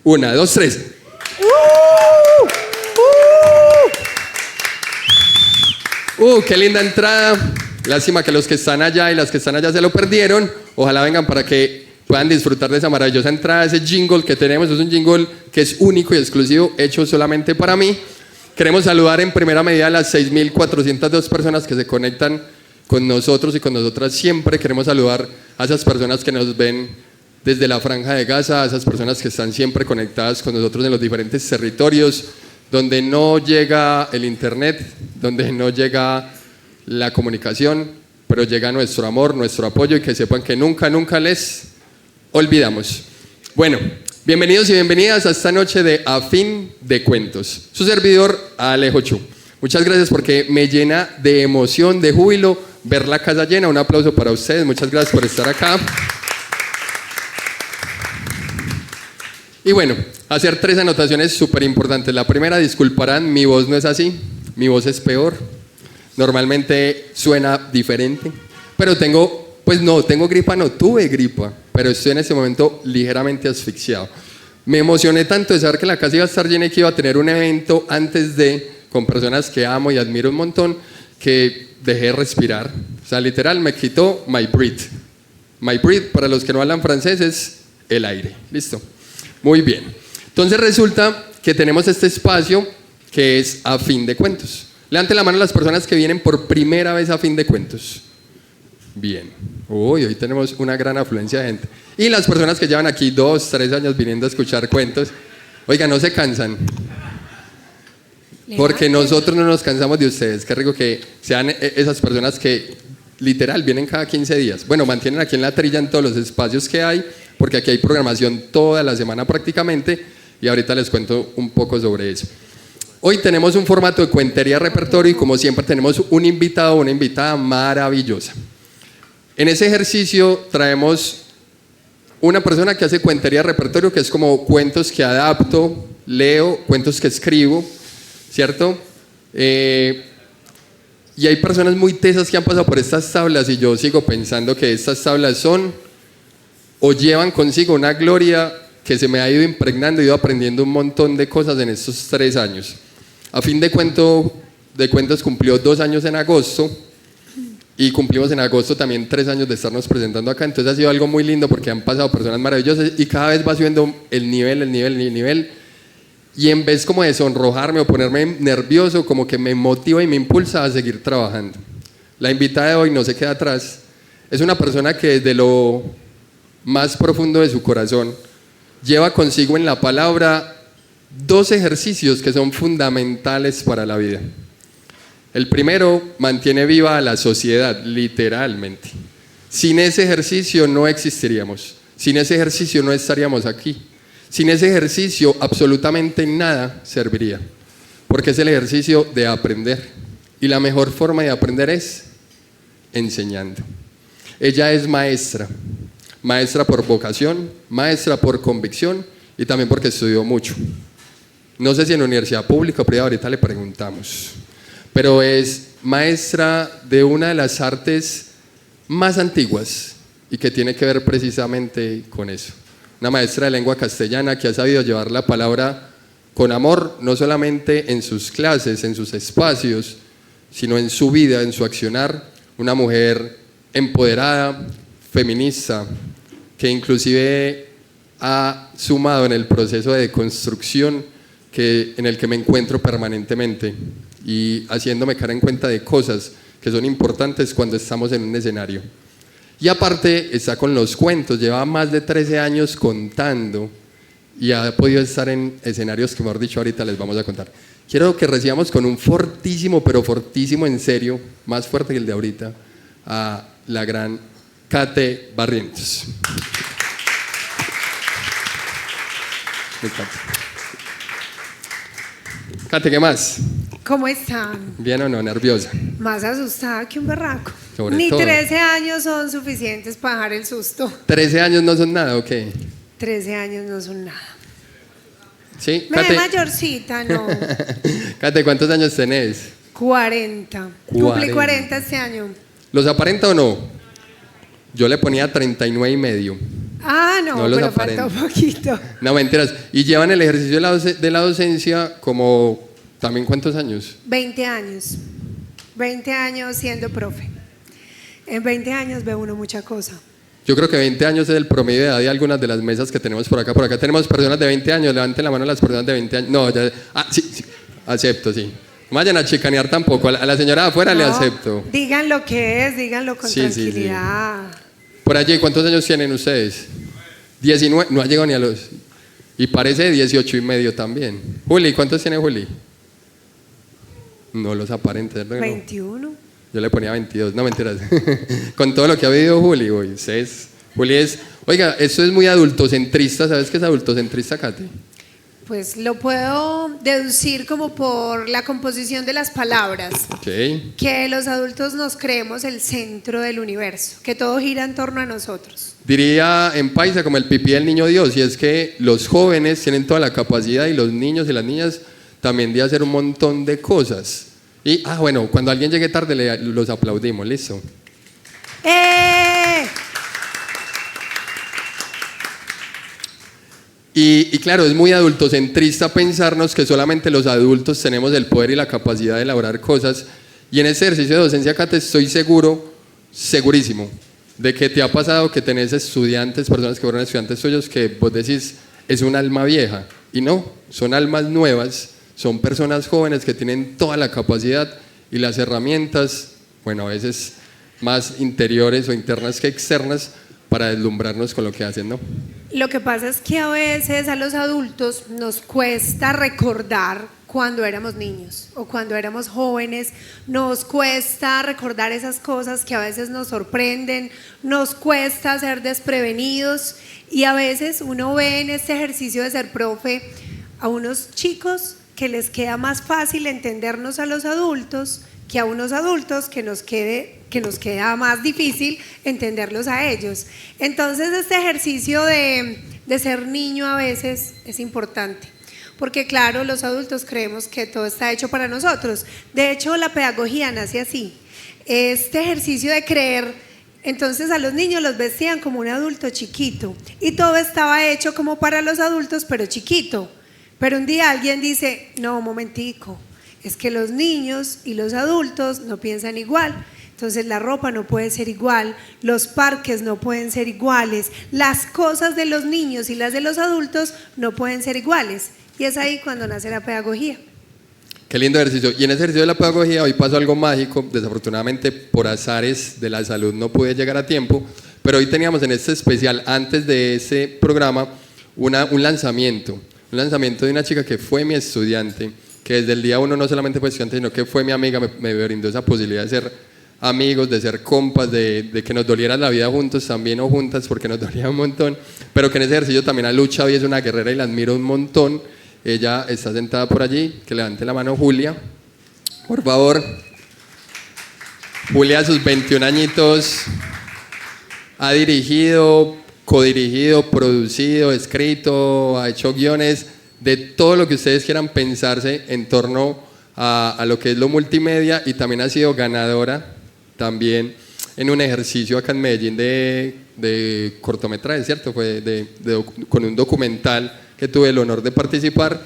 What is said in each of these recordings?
1, 2, 3. Qué linda entrada. Lástima que los que están allá y las que están allá se lo perdieron. Ojalá vengan para que puedan disfrutar de esa maravillosa entrada. Ese jingle que tenemos es un jingle que es único y exclusivo, hecho solamente para mí. Queremos saludar en primera medida a las 6.402 personas que se conectan con nosotros y con nosotras siempre. Queremos saludar a esas personas que nos ven desde la Franja de Gaza, a esas personas que están siempre conectadas con nosotros en los diferentes territorios donde no llega el internet, donde no llega la comunicación, pero llega nuestro amor, nuestro apoyo, y que sepan que nunca, nunca les olvidamos. Bueno, bienvenidos y bienvenidas a esta noche de A Fin de Cuentos. Su servidor, Alejo Chu. Muchas gracias porque me llena de emoción, de júbilo ver la casa llena. Un aplauso para ustedes, muchas gracias por estar acá. Y bueno, hacer 3 anotaciones súper importantes. La primera, disculparán, mi voz no es así, mi voz es peor. Normalmente suena diferente, pero tengo gripa, no tuve gripa, pero estoy en este momento ligeramente asfixiado. Me emocioné tanto de saber que la casa iba a estar llena y que iba a tener un evento con personas que amo y admiro un montón, que dejé de respirar. O sea, literal, me quitó my breath. My breath, para los que no hablan francés, es el aire. ¿Listo? Muy bien. Entonces resulta que tenemos este espacio que es A Fin de Cuentos. Levanten la mano las personas que vienen por primera vez a Fin de Cuentos. Bien. Hoy tenemos una gran afluencia de gente. Y las personas que llevan aquí 2, 3 años viniendo a escuchar cuentos. Oiga, no se cansan. Porque nosotros no nos cansamos de ustedes. Qué rico que sean esas personas que literal vienen cada 15 días. Bueno, mantienen aquí en la trilla en todos los espacios que hay, porque aquí hay programación toda la semana prácticamente, y ahorita les cuento un poco sobre eso. Hoy tenemos un formato de cuentería repertorio y como siempre tenemos un invitado o una invitada maravillosa. En ese ejercicio traemos una persona que hace cuentería repertorio, que es como cuentos que adapto, leo, cuentos que escribo, ¿cierto? Y hay personas muy tesas que han pasado por estas tablas y yo sigo pensando que estas tablas son o llevan consigo una gloria que se me ha ido impregnando, he ido aprendiendo un montón de cosas en estos 3 años. A Fin de Cuentos cumplió 2 años en agosto y cumplimos en agosto también 3 años de estarnos presentando acá, entonces ha sido algo muy lindo porque han pasado personas maravillosas y cada vez va subiendo el nivel y en vez como de sonrojarme o ponerme nervioso, como que me motiva y me impulsa a seguir trabajando. La invitada de hoy no se queda atrás, es una persona que desde lo más profundo de su corazón lleva consigo en la palabra 2 ejercicios que son fundamentales para la vida. El primero, mantiene viva a la sociedad, literalmente. Sin ese ejercicio no existiríamos, sin ese ejercicio no estaríamos aquí, sin ese ejercicio absolutamente nada serviría, porque es el ejercicio de aprender, y la mejor forma de aprender es enseñando. Ella es maestra por vocación, maestra por convicción y también porque estudió mucho. No sé si en universidad pública o privada, ahorita le preguntamos, pero es maestra de una de las artes más antiguas y que tiene que ver precisamente con eso. Una maestra de lengua castellana que ha sabido llevar la palabra con amor, no solamente en sus clases, en sus espacios, sino en su vida, en su accionar. Una mujer empoderada, feminista, que inclusive ha sumado en el proceso de deconstrucción en el que me encuentro permanentemente y haciéndome caer en cuenta de cosas que son importantes cuando estamos en un escenario. Y aparte está con los cuentos, lleva más de 13 años contando y ha podido estar en escenarios que, mejor dicho, ahorita les vamos a contar. Quiero que recibamos con un fortísimo, pero fortísimo en serio, más fuerte que el de ahorita, a la gran Kate Barrientos. Kate, ¿qué más? ¿Cómo están? ¿Bien o no? ¿Nerviosa? Más asustada que un berraco. Ni todo. 13 años son suficientes para dejar el susto. ¿13 años no son nada o qué? 13 años no son nada. ¿Sí? Me ve mayorcita, no. Kate, ¿cuántos años tenés? 40. Cumplí 40 este año. ¿Los aparenta o no? Yo le ponía 39 y medio. Ah, no, No los pero falta un aparenta. poquito. No, mentiras. Y llevan el ejercicio de la docencia como, ¿también cuántos años? 20 años. 20 años siendo profe. En 20 años ve uno mucha cosa. Yo creo que 20 años es el promedio de edad de algunas de las mesas que tenemos por acá. Por acá tenemos personas de 20 años. Levanten la mano las personas de 20 años. No, ya. Sí. Acepto, sí. No vayan a chicanear tampoco. A la señora de afuera le No, acepto. digan lo que es, díganlo con Sí, sí, sí. tranquilidad. Por allí, ¿cuántos años tienen ustedes? 19. No ha llegado ni a los. Y parece 18 y medio también. Juli, ¿cuántos tiene Juli? No los aparentes. ¿No? 21. Yo le ponía 22, no mentiras. Con todo lo que ha vivido Juli, Juli es, oiga, eso es muy adultocentrista, ¿sabes qué es adultocentrista, Katy? Pues lo puedo deducir como por la composición de las palabras, Ok. que los adultos nos creemos el centro del universo, que todo gira en torno a nosotros. Diría en paisa como el pipí del niño Dios, y es que los jóvenes tienen toda la capacidad y los niños y las niñas también de hacer un montón de cosas. Y, bueno, cuando alguien llegue tarde los aplaudimos, listo. ¡Eh! Y claro, es muy adultocentrista pensarnos que solamente los adultos tenemos el poder y la capacidad de elaborar cosas. Y en ese ejercicio de docencia, Kate, estoy segurísimo, de que te ha pasado que tenés estudiantes, personas que fueron estudiantes tuyos, que vos decís, es un alma vieja. Y no, son almas nuevas, son personas jóvenes que tienen toda la capacidad y las herramientas, bueno, a veces más interiores o internas que externas, para deslumbrarnos con lo que hacen, ¿no? Lo que pasa es que a veces a los adultos nos cuesta recordar cuando éramos niños o cuando éramos jóvenes, nos cuesta recordar esas cosas que a veces nos sorprenden, nos cuesta ser desprevenidos y a veces uno ve en este ejercicio de ser profe a unos chicos que les queda más fácil entendernos a los adultos que a unos adultos que nos queda más difícil entenderlos a ellos. Entonces este ejercicio de ser niño a veces es importante, porque claro, los adultos creemos que todo está hecho para nosotros. De hecho, la pedagogía nace así, este ejercicio de creer. Entonces a los niños los vestían como un adulto chiquito y todo estaba hecho como para los adultos, pero chiquito. Pero un día alguien dice, no, un momentico, es que los niños y los adultos no piensan igual. Entonces la ropa no puede ser igual, los parques no pueden ser iguales, las cosas de los niños y las de los adultos no pueden ser iguales. Y es ahí cuando nace la pedagogía. Qué lindo ejercicio. Y en ese ejercicio de la pedagogía hoy pasó algo mágico. Desafortunadamente por azares de la salud no pude llegar a tiempo, pero hoy teníamos en este especial, antes de ese programa, un lanzamiento de una chica que fue mi estudiante, que desde el día uno no solamente fue estudiante, sino que fue mi amiga, me brindó esa posibilidad de ser amigos, de ser compas, de que nos doliera la vida juntos también o juntas, porque nos dolía un montón, pero que en ese ejercicio también ha luchado y es una guerrera y la admiro un montón. Ella está sentada por allí, que levante la mano Julia, por favor. Julia a sus 21 añitos ha dirigido, codirigido, producido, escrito, ha hecho guiones de todo lo que ustedes quieran pensarse en torno a lo que es lo multimedia, y también ha sido ganadora también en un ejercicio acá en Medellín de cortometraje, ¿cierto? Fue con un documental que tuve el honor de participar,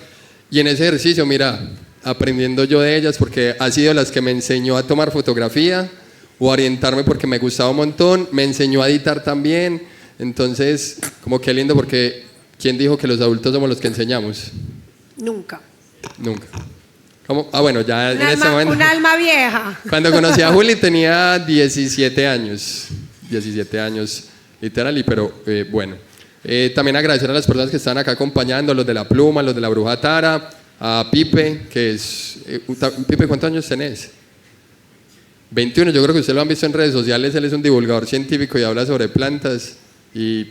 y en ese ejercicio, mira, aprendiendo yo de ellas, porque ha sido las que me enseñó a tomar fotografía o a orientarme porque me gustaba un montón, me enseñó a editar también. Entonces, como que lindo, porque ¿quién dijo que los adultos somos los que enseñamos? Nunca. Nunca. ¿Cómo? Bueno, ya en ese momento. Un alma vieja. Cuando conocí a Juli tenía 17 años, literal, pero bueno. También agradecer a las personas que están acá acompañando, los de La Pluma, los de La Bruja Tara, a Pipe, que es... Pipe, ¿cuántos años tenés? 21, yo creo que ustedes lo han visto en redes sociales, él es un divulgador científico y habla sobre plantas y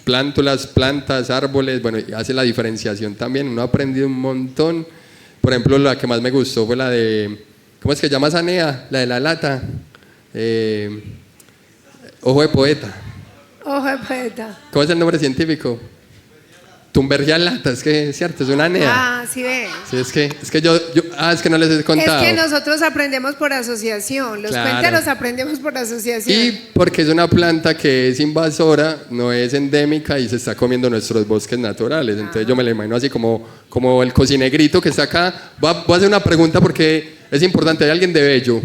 plántulas, plantas, árboles, bueno, y hace la diferenciación también, uno ha aprendido un montón. Por ejemplo, la que más me gustó fue la de, ¿cómo es que llama Sanea? La de la lata, ojo de poeta. Ojo de poeta. ¿Cómo es el nombre científico? Tumbergia lata, es que es cierto, es una nea. Ah, sí ve. Sí, es que es que no les he contado. Es que nosotros aprendemos por asociación, los Claro. cuenteros aprendemos por asociación. Y porque es una planta que es invasora, no es endémica y se está comiendo nuestros bosques naturales. Entonces yo me la imagino así como el cocinegrito que está acá. Voy a hacer una pregunta porque es importante. ¿Hay alguien de Bello?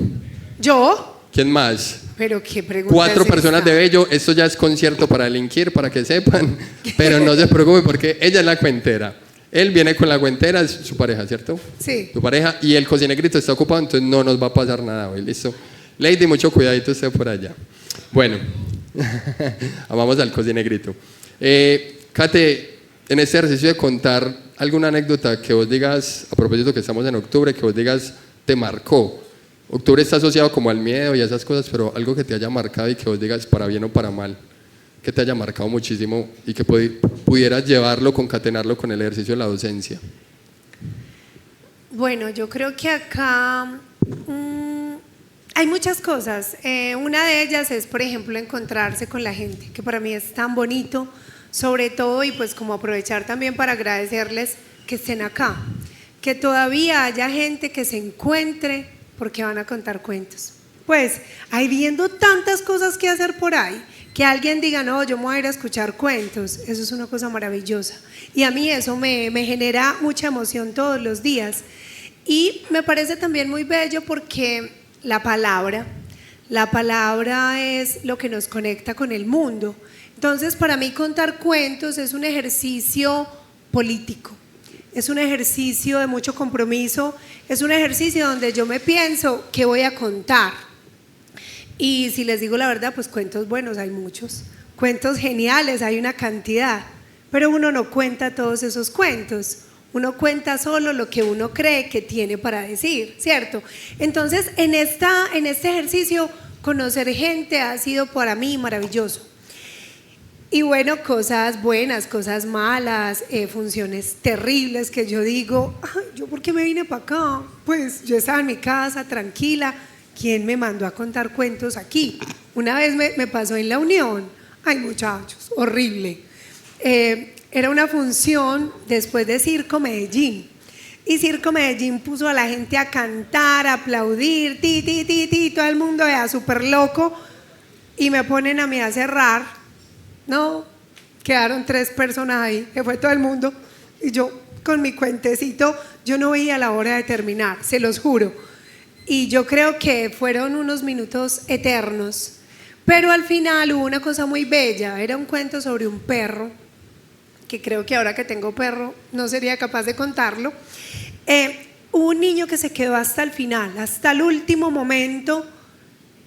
¿Yo? ¿Quién más? Pero qué pregunta 4 es personas esta? de Bello. Esto ya es concierto para delinquir, para que sepan. Pero no se preocupe porque ella es la cuentera. Él viene con la cuentera, es su pareja, ¿cierto? Sí. Su pareja. Y el cocinegrito está ocupado, entonces no nos va a pasar nada hoy. ¿Listo? Lady, mucho cuidadito usted por allá. Bueno, vamos al cocinegrito. Kate, en este ejercicio de contar alguna anécdota que vos digas, a propósito que estamos en octubre, que vos digas te marcó. Octubre está asociado como al miedo y a esas cosas, pero algo que te haya marcado y que vos digas para bien o para mal, que te haya marcado muchísimo y que pudieras llevarlo, concatenarlo con el ejercicio de la docencia. Bueno, yo creo que acá hay muchas cosas. Una de ellas es, por ejemplo, encontrarse con la gente, que para mí es tan bonito, sobre todo, y pues como aprovechar también para agradecerles que estén acá, que todavía haya gente que se encuentre porque van a contar cuentos. Pues, hay viendo tantas cosas que hacer por ahí, que alguien diga, no, yo me voy a ir a escuchar cuentos, eso es una cosa maravillosa. Y a mí eso me genera mucha emoción todos los días. Y me parece también muy bello porque la palabra es lo que nos conecta con el mundo. Entonces, para mí contar cuentos es un ejercicio político. Es un ejercicio de mucho compromiso, es un ejercicio donde yo me pienso qué voy a contar. Y si les digo la verdad, pues cuentos buenos hay muchos, cuentos geniales hay una cantidad, pero uno no cuenta todos esos cuentos, uno cuenta solo lo que uno cree que tiene para decir, ¿cierto? Entonces, en este ejercicio, conocer gente ha sido para mí maravilloso. Y bueno, cosas buenas, cosas malas, funciones terribles que yo digo, ay, ¿yo por qué me vine para acá? Pues yo estaba en mi casa tranquila, ¿quién me mandó a contar cuentos aquí? Una vez me pasó en La Unión, ay muchachos, horrible. Era una función después de Circo Medellín, y Circo Medellín puso a la gente a cantar, a aplaudir, todo el mundo era súper loco, y me ponen a mí a cerrar. No, quedaron 3 personas ahí, que fue todo el mundo, y yo con mi cuentecito, yo no veía la hora de terminar, se los juro, y yo creo que fueron unos minutos eternos, pero al final hubo una cosa muy bella, era un cuento sobre un perro, que creo que ahora que tengo perro no sería capaz de contarlo. Hubo un niño que se quedó hasta el final, hasta el último momento,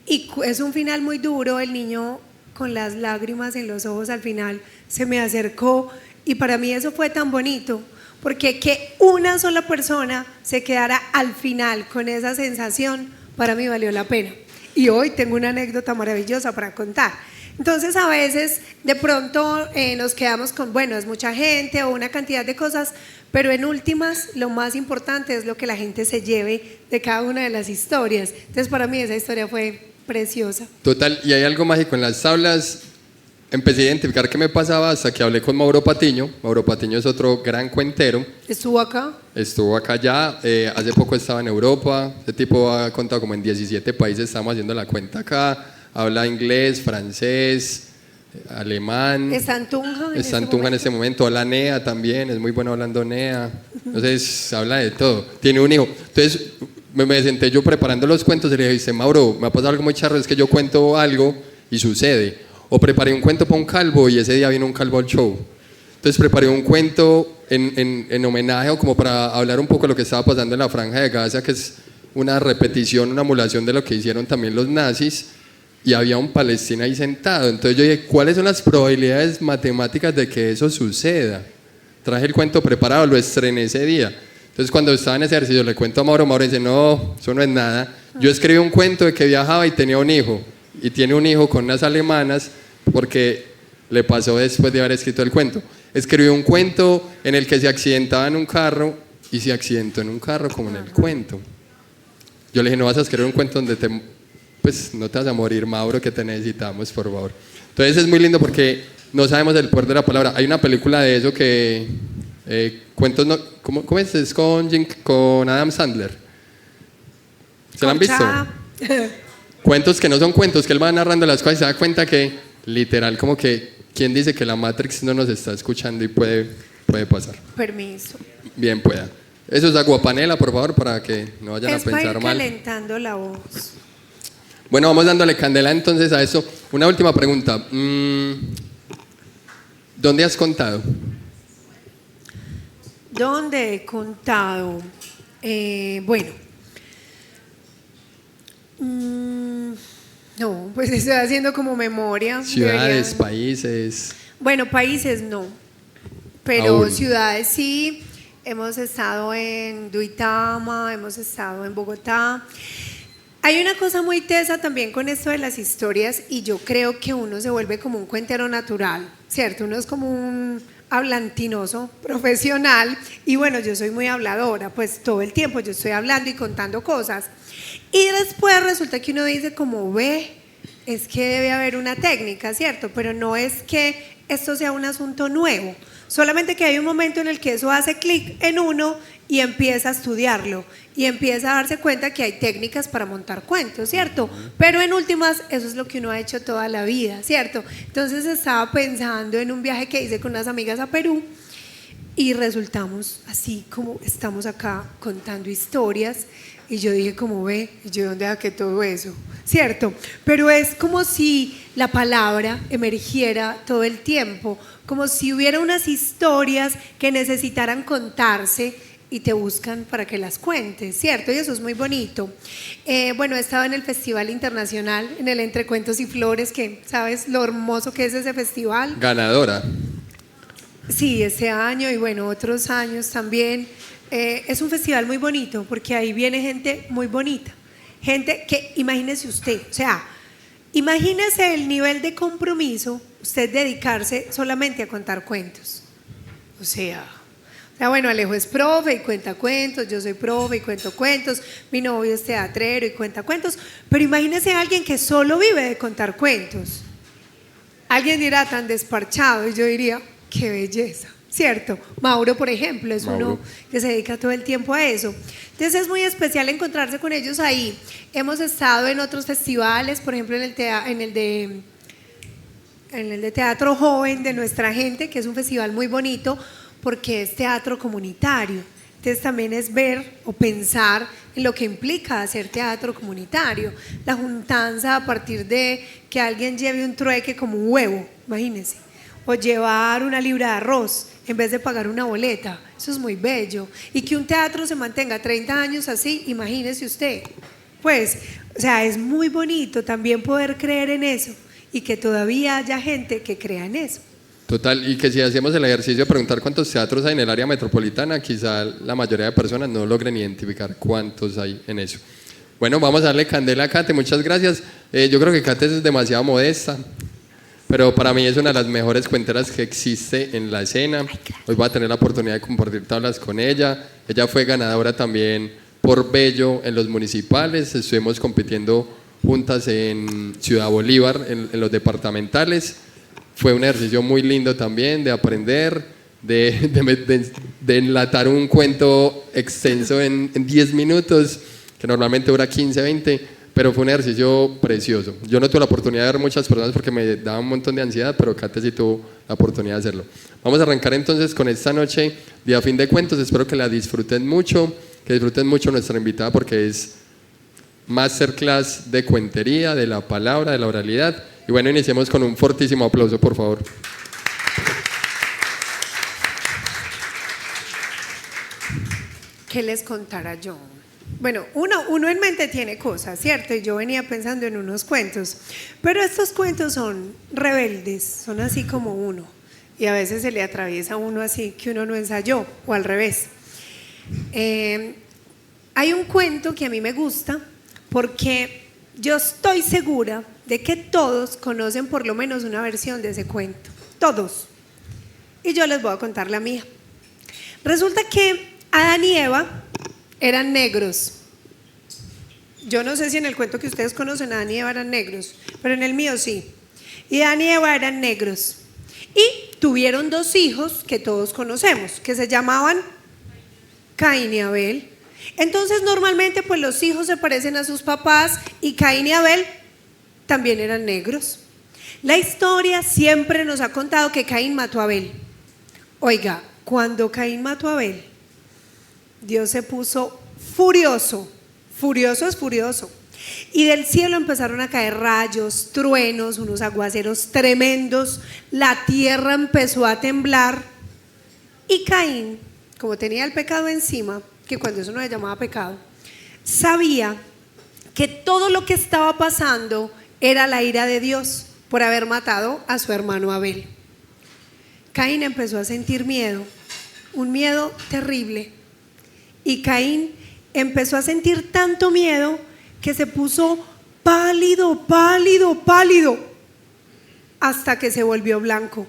y es un final muy duro. El niño con las lágrimas en los ojos al final se me acercó, y para mí eso fue tan bonito, porque que una sola persona se quedara al final con esa sensación, para mí valió la pena. Y hoy tengo una anécdota maravillosa para contar. Entonces, a veces de pronto nos quedamos con, bueno, es mucha gente o una cantidad de cosas, pero en últimas lo más importante es lo que la gente se lleve de cada una de las historias. Entonces, para mí esa historia fue preciosa. Total, y hay algo mágico en las tablas. Empecé a identificar qué me pasaba hasta que hablé con Mauro Patiño. Mauro Patiño es otro gran cuentero. ¿Estuvo acá? Estuvo acá ya, hace poco estaba en Europa. Este tipo ha contado como en 17 países, estamos haciendo la cuenta acá. Habla inglés, francés, alemán. ¿Está en Tunja? Está en Tunja en este momento. Habla NEA también, es muy bueno hablando NEA. Entonces, habla de todo. Tiene un hijo. Entonces, me senté yo preparando los cuentos y le dije, Mauro, me ha pasado algo muy charro, es que yo cuento algo y sucede. O preparé un cuento para un calvo y ese día vino un calvo al show. Entonces preparé un cuento en homenaje o como para hablar un poco de lo que estaba pasando en la Franja de Gaza, que es una repetición, una emulación de lo que hicieron también los nazis, y había un palestino ahí sentado. Entonces yo dije, ¿cuáles son las probabilidades matemáticas de que eso suceda? Traje el cuento preparado, lo estrené ese día. Entonces cuando estaba en ese ejercicio le cuento a Mauro, Mauro dice, no, eso no es nada. Yo escribí un cuento de que viajaba y tenía un hijo, y tiene un hijo con unas alemanas, porque le pasó después de haber escrito el cuento. Escribió un cuento en el que se accidentaba en un carro y se accidentó en un carro como en el cuento. Yo le dije, no vas a escribir un cuento donde pues no te vas a morir, Mauro, que te necesitamos, por favor. Entonces es muy lindo porque no sabemos el poder de la palabra. Hay una película de eso que, cuentos, no, ¿cómo es? Es con Adam Sandler. ¿Se la han visto? Cuentos que no son cuentos, que él va narrando las cosas y se da cuenta que, literal, como que, ¿quién dice que la Matrix no nos está escuchando y puede pasar? Permiso. Bien pueda. Eso es aguapanela, por favor, para que no vayan Es a para pensar ir mal. calentando la voz. Bueno, vamos dándole candela entonces a eso. Una última pregunta. ¿Dónde has contado? ¿Dónde he contado? Bueno. No, pues estoy haciendo como memoria. Ciudades, Debería- países. Bueno, países no, pero Aún. ciudades sí. Hemos estado en Duitama, hemos estado en Bogotá. Hay una cosa muy tesa también con esto de las historias y yo creo que uno se vuelve como un cuentero natural, ¿cierto? Uno es como un hablantinoso profesional y bueno, yo soy muy habladora, pues todo el tiempo yo estoy hablando y contando cosas. Y después resulta que uno dice como ve, es que debe haber una técnica, ¿cierto? Pero no es que esto sea un asunto nuevo, solamente que hay un momento en el que eso hace clic en uno y empieza a estudiarlo y empieza a darse cuenta que hay técnicas para montar cuentos, ¿cierto? Pero en últimas, eso es lo que uno ha hecho toda la vida, ¿cierto? Entonces estaba pensando en un viaje que hice con unas amigas a Perú y resultamos así como estamos acá contando historias y yo dije como ve, ¿y yo dónde saqué todo eso? ¿Cierto? Pero es como si la palabra emergiera todo el tiempo, como si hubiera unas historias que necesitaran contarse y te buscan para que las cuentes, ¿cierto? Y eso es muy bonito. Bueno, he estado en el Festival Internacional, en el Entre Cuentos y Flores, que sabes lo hermoso que es ese festival. Ganadora. Sí, ese año y bueno, otros años también. Es un festival muy bonito porque ahí viene gente muy bonita. Gente que, imagínese usted, o sea, imagínese el nivel de compromiso, usted dedicarse solamente a contar cuentos. O sea, bueno, Alejo es profe y cuenta cuentos, yo soy profe y cuento cuentos, mi novio es teatrero y cuenta cuentos, pero imagínese a alguien que solo vive de contar cuentos. Alguien dirá tan desparchado y yo diría, qué belleza, ¿cierto? Mauro, por ejemplo, es Mauro. uno que se dedica todo el tiempo a eso. Entonces es muy especial encontrarse con ellos ahí. Hemos estado en otros festivales, por ejemplo en el de Teatro Joven de Nuestra Gente, que es un festival muy bonito porque es teatro comunitario. Entonces también es ver o pensar en lo que implica hacer teatro comunitario. La juntanza a partir de que alguien lleve un trueque como un huevo, imagínense, o llevar una libra de arroz en vez de pagar una boleta. Eso es muy bello. Y que un teatro se mantenga 30 años así, imagínese usted. Pues, o sea, es muy bonito también poder creer en eso y que todavía haya gente que crea en eso. Total, y que si hacemos el ejercicio de preguntar cuántos teatros hay en el área metropolitana, quizá la mayoría de personas no logren identificar cuántos hay en eso. Bueno, vamos a darle candela a Kate, muchas gracias. Yo creo que Kate es demasiado modesta, pero para mí es una de las mejores cuenteras que existe en la escena. Hoy voy a tener la oportunidad de compartir tablas con ella. Ella fue ganadora también por Bello en los municipales. Estuvimos compitiendo juntas en Ciudad Bolívar, en los departamentales. Fue un ejercicio muy lindo también de aprender, de enlatar un cuento extenso en 10 minutos, que normalmente dura 15, 20, pero fue un ejercicio precioso. Yo no tuve la oportunidad de ver muchas personas porque me daba un montón de ansiedad, pero Kate sí tuvo la oportunidad de hacerlo. Vamos a arrancar entonces con esta noche de A Fin de Cuentos. Espero que la disfruten mucho, que disfruten mucho nuestra invitada porque es masterclass de cuentería, de la palabra, de la oralidad. Y bueno, iniciemos con un fortísimo aplauso, por favor. ¿Qué les contara yo? Bueno, uno en mente tiene cosas, ¿cierto? Y yo venía pensando en unos cuentos, pero estos cuentos son rebeldes, son así como uno, y a veces se le atraviesa a uno así que uno no ensayó, o al revés. Hay un cuento que a mí me gusta porque yo estoy segura de que todos conocen por lo menos una versión de ese cuento, todos. Y yo les voy a contar la mía. Resulta que Adán y Eva eran negros. Yo no sé si en el cuento que ustedes conocen Adán y Eva eran negros, pero en el mío sí. Y Adán y Eva eran negros. Y tuvieron dos hijos que todos conocemos, que se llamaban Caín y Abel. Entonces normalmente pues los hijos se parecen a sus papás y Caín y Abel también eran negros. La historia siempre nos ha contado que Caín mató a Abel. Oiga, cuando Caín mató a Abel, Dios se puso furioso. Furioso es furioso. Y del cielo empezaron a caer rayos, truenos, unos aguaceros tremendos. La tierra empezó a temblar. Y Caín, como tenía el pecado encima, que cuando eso no se llamaba pecado, sabía que todo lo que estaba pasando era la ira de Dios por haber matado a su hermano Abel. Caín empezó a sentir miedo, un miedo terrible. Y Caín empezó a sentir tanto miedo que se puso pálido, pálido, pálido, hasta que se volvió blanco.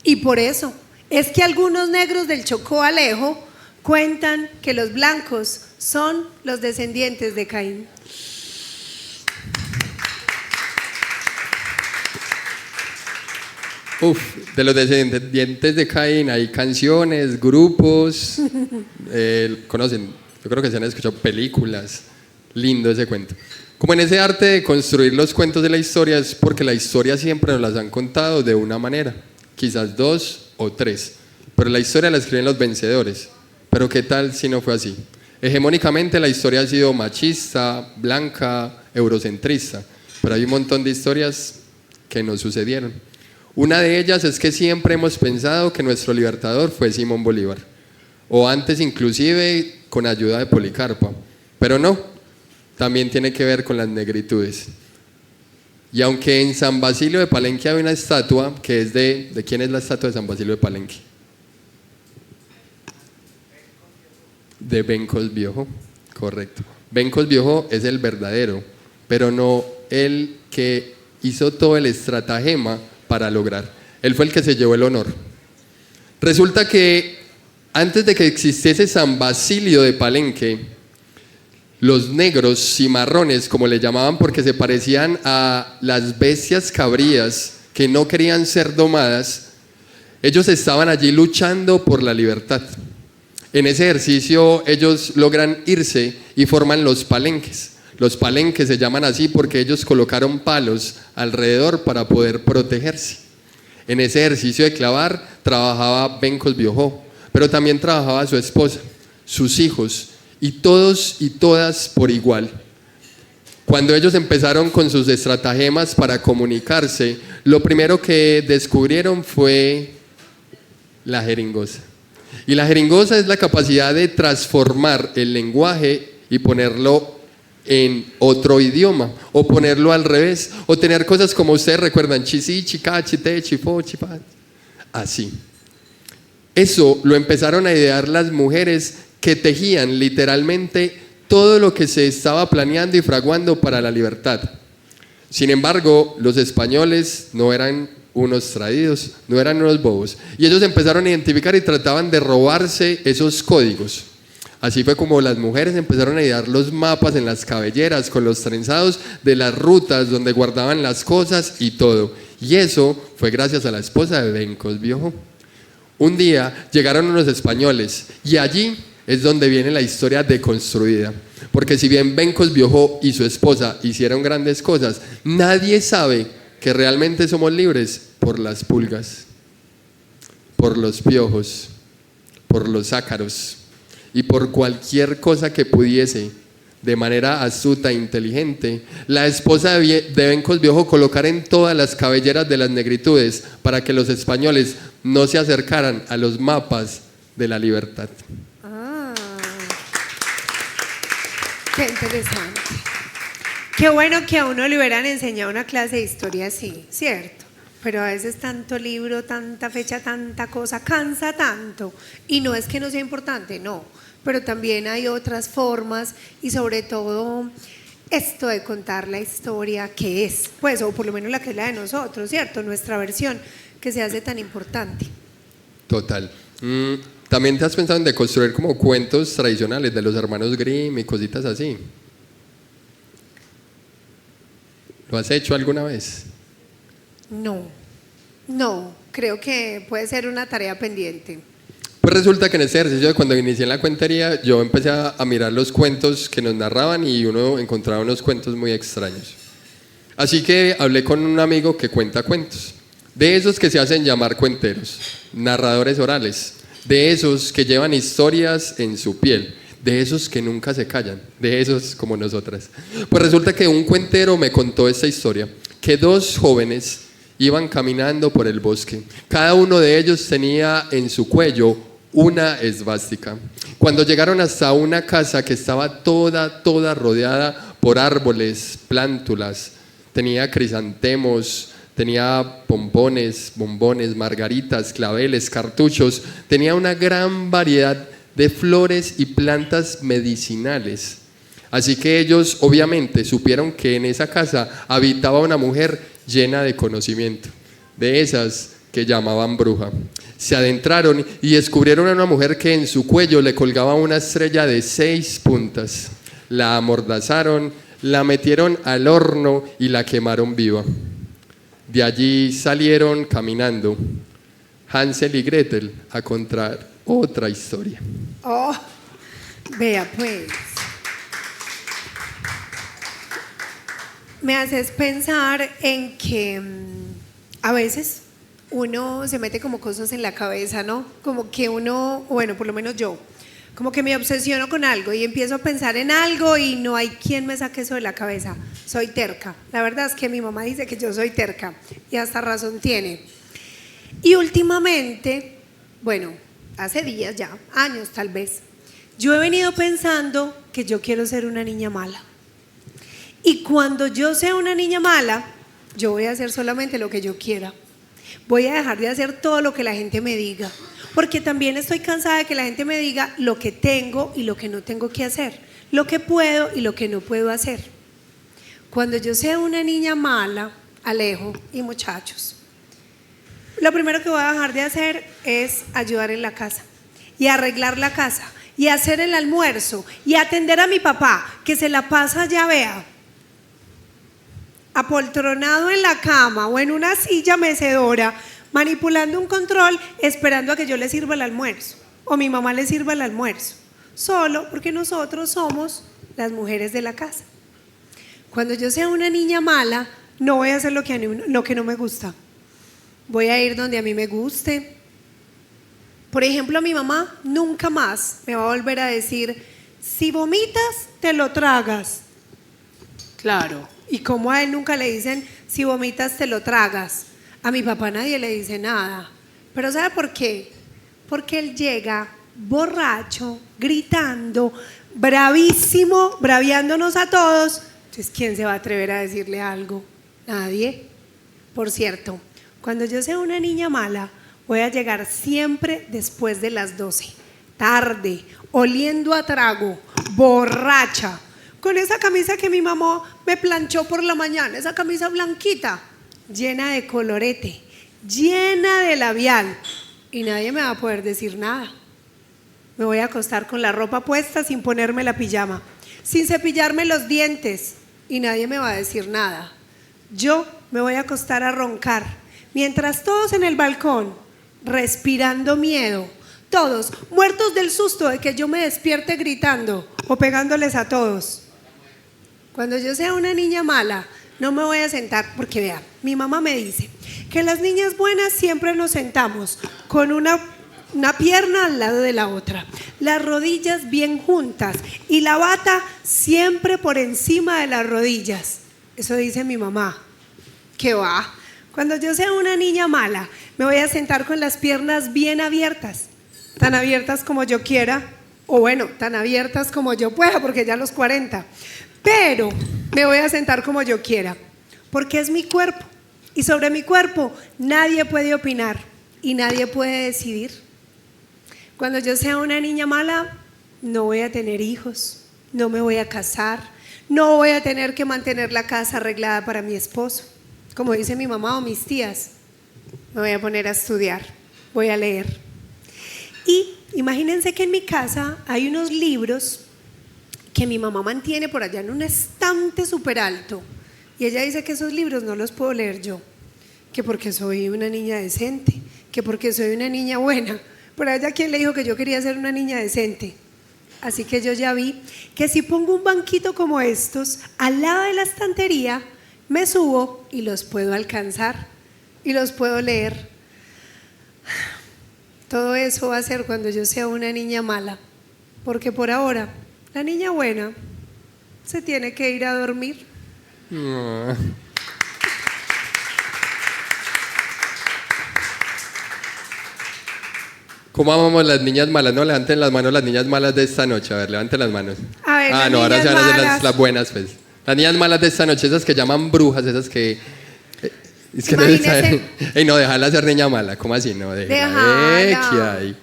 Y por eso es que algunos negros del Chocó Alejo cuentan que los blancos son los descendientes de Caín. De los descendientes de Caín hay canciones, grupos, conocen, yo creo que se han escuchado películas, lindo ese cuento. Como en ese arte de construir los cuentos de la historia, es porque la historia siempre nos las han contado de una manera, quizás dos o tres, pero la historia la escriben los vencedores. Pero ¿qué tal si no fue así? Hegemónicamente la historia ha sido machista, blanca, eurocentrista, pero hay un montón de historias que no sucedieron. Una de ellas es que siempre hemos pensado que nuestro libertador fue Simón Bolívar, o antes inclusive con ayuda de Policarpa, pero no, también tiene que ver con las negritudes. Y aunque en San Basilio de Palenque hay una estatua, que es ¿de quién es la estatua de San Basilio de Palenque? De Bencos Viejo, correcto. Bencos Viejo es el verdadero, pero no el que hizo todo el estratagema para lograr. Él fue el que se llevó el honor. Resulta que antes de que existiese San Basilio de Palenque, los negros cimarrones, como le llamaban porque se parecían a las bestias cabrías que no querían ser domadas, ellos estaban allí luchando por la libertad. En ese ejercicio ellos logran irse y forman los palenques. Los palenques se llaman así porque ellos colocaron palos alrededor para poder protegerse. En ese ejercicio de clavar trabajaba Bencos Biojó, pero también trabajaba su esposa, sus hijos y todos y todas por igual. Cuando ellos empezaron con sus estratagemas para comunicarse, lo primero que descubrieron fue la jeringosa. Y la jeringosa es la capacidad de transformar el lenguaje y ponerlo en otro idioma, o ponerlo al revés, o tener cosas como ustedes recuerdan, chisí, chicá, chité, chifó, chipá, así. Eso lo empezaron a idear las mujeres que tejían literalmente todo lo que se estaba planeando y fraguando para la libertad. Sin embargo, los españoles no eran unos traídos, no eran unos bobos, y ellos empezaron a identificar y trataban de robarse esos códigos. Así fue como las mujeres empezaron a idear los mapas en las cabelleras con los trenzados de las rutas donde guardaban las cosas y todo. Y eso fue gracias a la esposa de Bencos Viejo. Un día llegaron unos españoles y allí es donde viene la historia deconstruida. Porque si bien Bencos Viejo y su esposa hicieron grandes cosas, nadie sabe que realmente somos libres por las pulgas, por los piojos, por los ácaros y por cualquier cosa que pudiese, de manera astuta e inteligente, la esposa de Bencos Viejo colocar en todas las cabelleras de las negritudes para que los españoles no se acercaran a los mapas de la libertad. Qué interesante. Qué bueno que a uno le hubieran enseñado una clase de historia así, ¿cierto? Pero a veces tanto libro, tanta fecha, tanta cosa, cansa tanto. Y no es que no sea importante, no. Pero también hay otras formas y sobre todo esto de contar la historia que es, pues, o por lo menos la que es la de nosotros, ¿cierto? Nuestra versión, que se hace tan importante. Total. ¿También te has pensado en deconstruir como cuentos tradicionales de los hermanos Grimm y cositas así? ¿Lo has hecho alguna vez? No. No, creo que puede ser una tarea pendiente. Pues resulta que en ese ejercicio de cuando inicié en la cuentería, yo empecé a mirar los cuentos que nos narraban y uno encontraba unos cuentos muy extraños. Así que hablé con un amigo que cuenta cuentos, de esos que se hacen llamar cuenteros, narradores orales, de esos que llevan historias en su piel, de esos que nunca se callan, de esos como nosotras. Pues resulta que un cuentero me contó esta historia, que dos jóvenes iban caminando por el bosque. Cada uno de ellos tenía en su cuello una esvástica. Cuando llegaron hasta una casa que estaba toda rodeada por árboles, plántulas, tenía crisantemos, tenía pompones, bombones, margaritas, claveles, cartuchos, tenía una gran variedad de flores y plantas medicinales. Así que ellos obviamente supieron que en esa casa habitaba una mujer llena de conocimiento, de esas que llamaban bruja. Se adentraron y descubrieron a una mujer que en su cuello le colgaba una estrella de 6 puntas. La amordazaron, la metieron al horno y la quemaron viva. De allí salieron caminando Hansel y Gretel a contar otra historia. Oh, vea pues. Me haces pensar en que a veces uno se mete como cosas en la cabeza, ¿no? Como que uno, bueno, por lo menos yo, como que me obsesiono con algo y empiezo a pensar en algo y no hay quien me saque eso de la cabeza. Soy terca. La verdad es que mi mamá dice que yo soy terca y hasta razón tiene. Y últimamente, bueno, hace días ya, años tal vez, yo he venido pensando que yo quiero ser una niña mala. Y cuando yo sea una niña mala, yo voy a hacer solamente lo que yo quiera. Voy a dejar de hacer todo lo que la gente me diga. Porque también estoy cansada de que la gente me diga lo que tengo y lo que no tengo que hacer. Lo que puedo y lo que no puedo hacer. Cuando yo sea una niña mala, Alejo y muchachos, lo primero que voy a dejar de hacer es ayudar en la casa. Y arreglar la casa. Y hacer el almuerzo. Y atender a mi papá, que se la pasa, ya vea, apoltronado en la cama o en una silla mecedora, manipulando un control, esperando a que yo le sirva el almuerzo o mi mamá le sirva el almuerzo, solo porque nosotros somos las mujeres de la casa. Cuando yo sea una niña mala, no voy a hacer lo que no me gusta. Voy a ir donde a mí me guste. Por ejemplo, a mi mamá nunca más me va a volver a decir, si vomitas, te lo tragas. Claro. Y como a él nunca le dicen, si vomitas te lo tragas. A mi papá nadie le dice nada. Pero ¿sabe por qué? Porque él llega borracho, gritando, bravísimo, braviándonos a todos. Entonces, ¿quién se va a atrever a decirle algo? Nadie. Por cierto, cuando yo sea una niña mala, voy a llegar siempre después de las 12. Tarde, oliendo a trago, borracha. Con esa camisa que mi mamá me planchó por la mañana, esa camisa blanquita, llena de colorete, llena de labial, y nadie me va a poder decir nada. Me voy a acostar con la ropa puesta sin ponerme la pijama, sin cepillarme los dientes, y nadie me va a decir nada. Yo me voy a acostar a roncar, mientras todos en el balcón, respirando miedo, todos muertos del susto de que yo me despierte gritando o pegándoles a todos. Cuando yo sea una niña mala, no me voy a sentar, porque vea, mi mamá me dice que las niñas buenas siempre nos sentamos con una pierna al lado de la otra, las rodillas bien juntas y la bata siempre por encima de las rodillas. Eso dice mi mamá. ¿Qué va? Cuando yo sea una niña mala, me voy a sentar con las piernas bien abiertas, tan abiertas como yo quiera, o bueno, tan abiertas como yo pueda, porque ya a los 40. Pero me voy a sentar como yo quiera, porque es mi cuerpo. Y sobre mi cuerpo nadie puede opinar y nadie puede decidir. Cuando yo sea una niña mala, no voy a tener hijos, no me voy a casar, no voy a tener que mantener la casa arreglada para mi esposo. Como dice mi mamá o mis tías, me voy a poner a estudiar, voy a leer. Y imagínense que en mi casa hay unos libros que mi mamá mantiene por allá en un estante súper alto. Y ella dice que esos libros no los puedo leer yo, que porque soy una niña decente, que porque soy una niña buena. Por allá, ¿quién le dijo que yo quería ser una niña decente? Así que yo ya vi que si pongo un banquito como estos al lado de la estantería, me subo y los puedo alcanzar y los puedo leer. Todo eso va a ser cuando yo sea una niña mala, porque por ahora la niña buena se tiene que ir a dormir. No. ¿Cómo amamos las niñas malas? No, levanten las manos las niñas malas de esta noche. A ver, levanten las manos. A ver, las no, ahora se niñas van a hacer malas. las buenas, pues. Las niñas malas de esta noche, esas que llaman brujas, esas que... Es que no Imagínese. saben. Ey, no, déjala ser niña mala. ¿Cómo así? No, Déjala. ¿qué hay?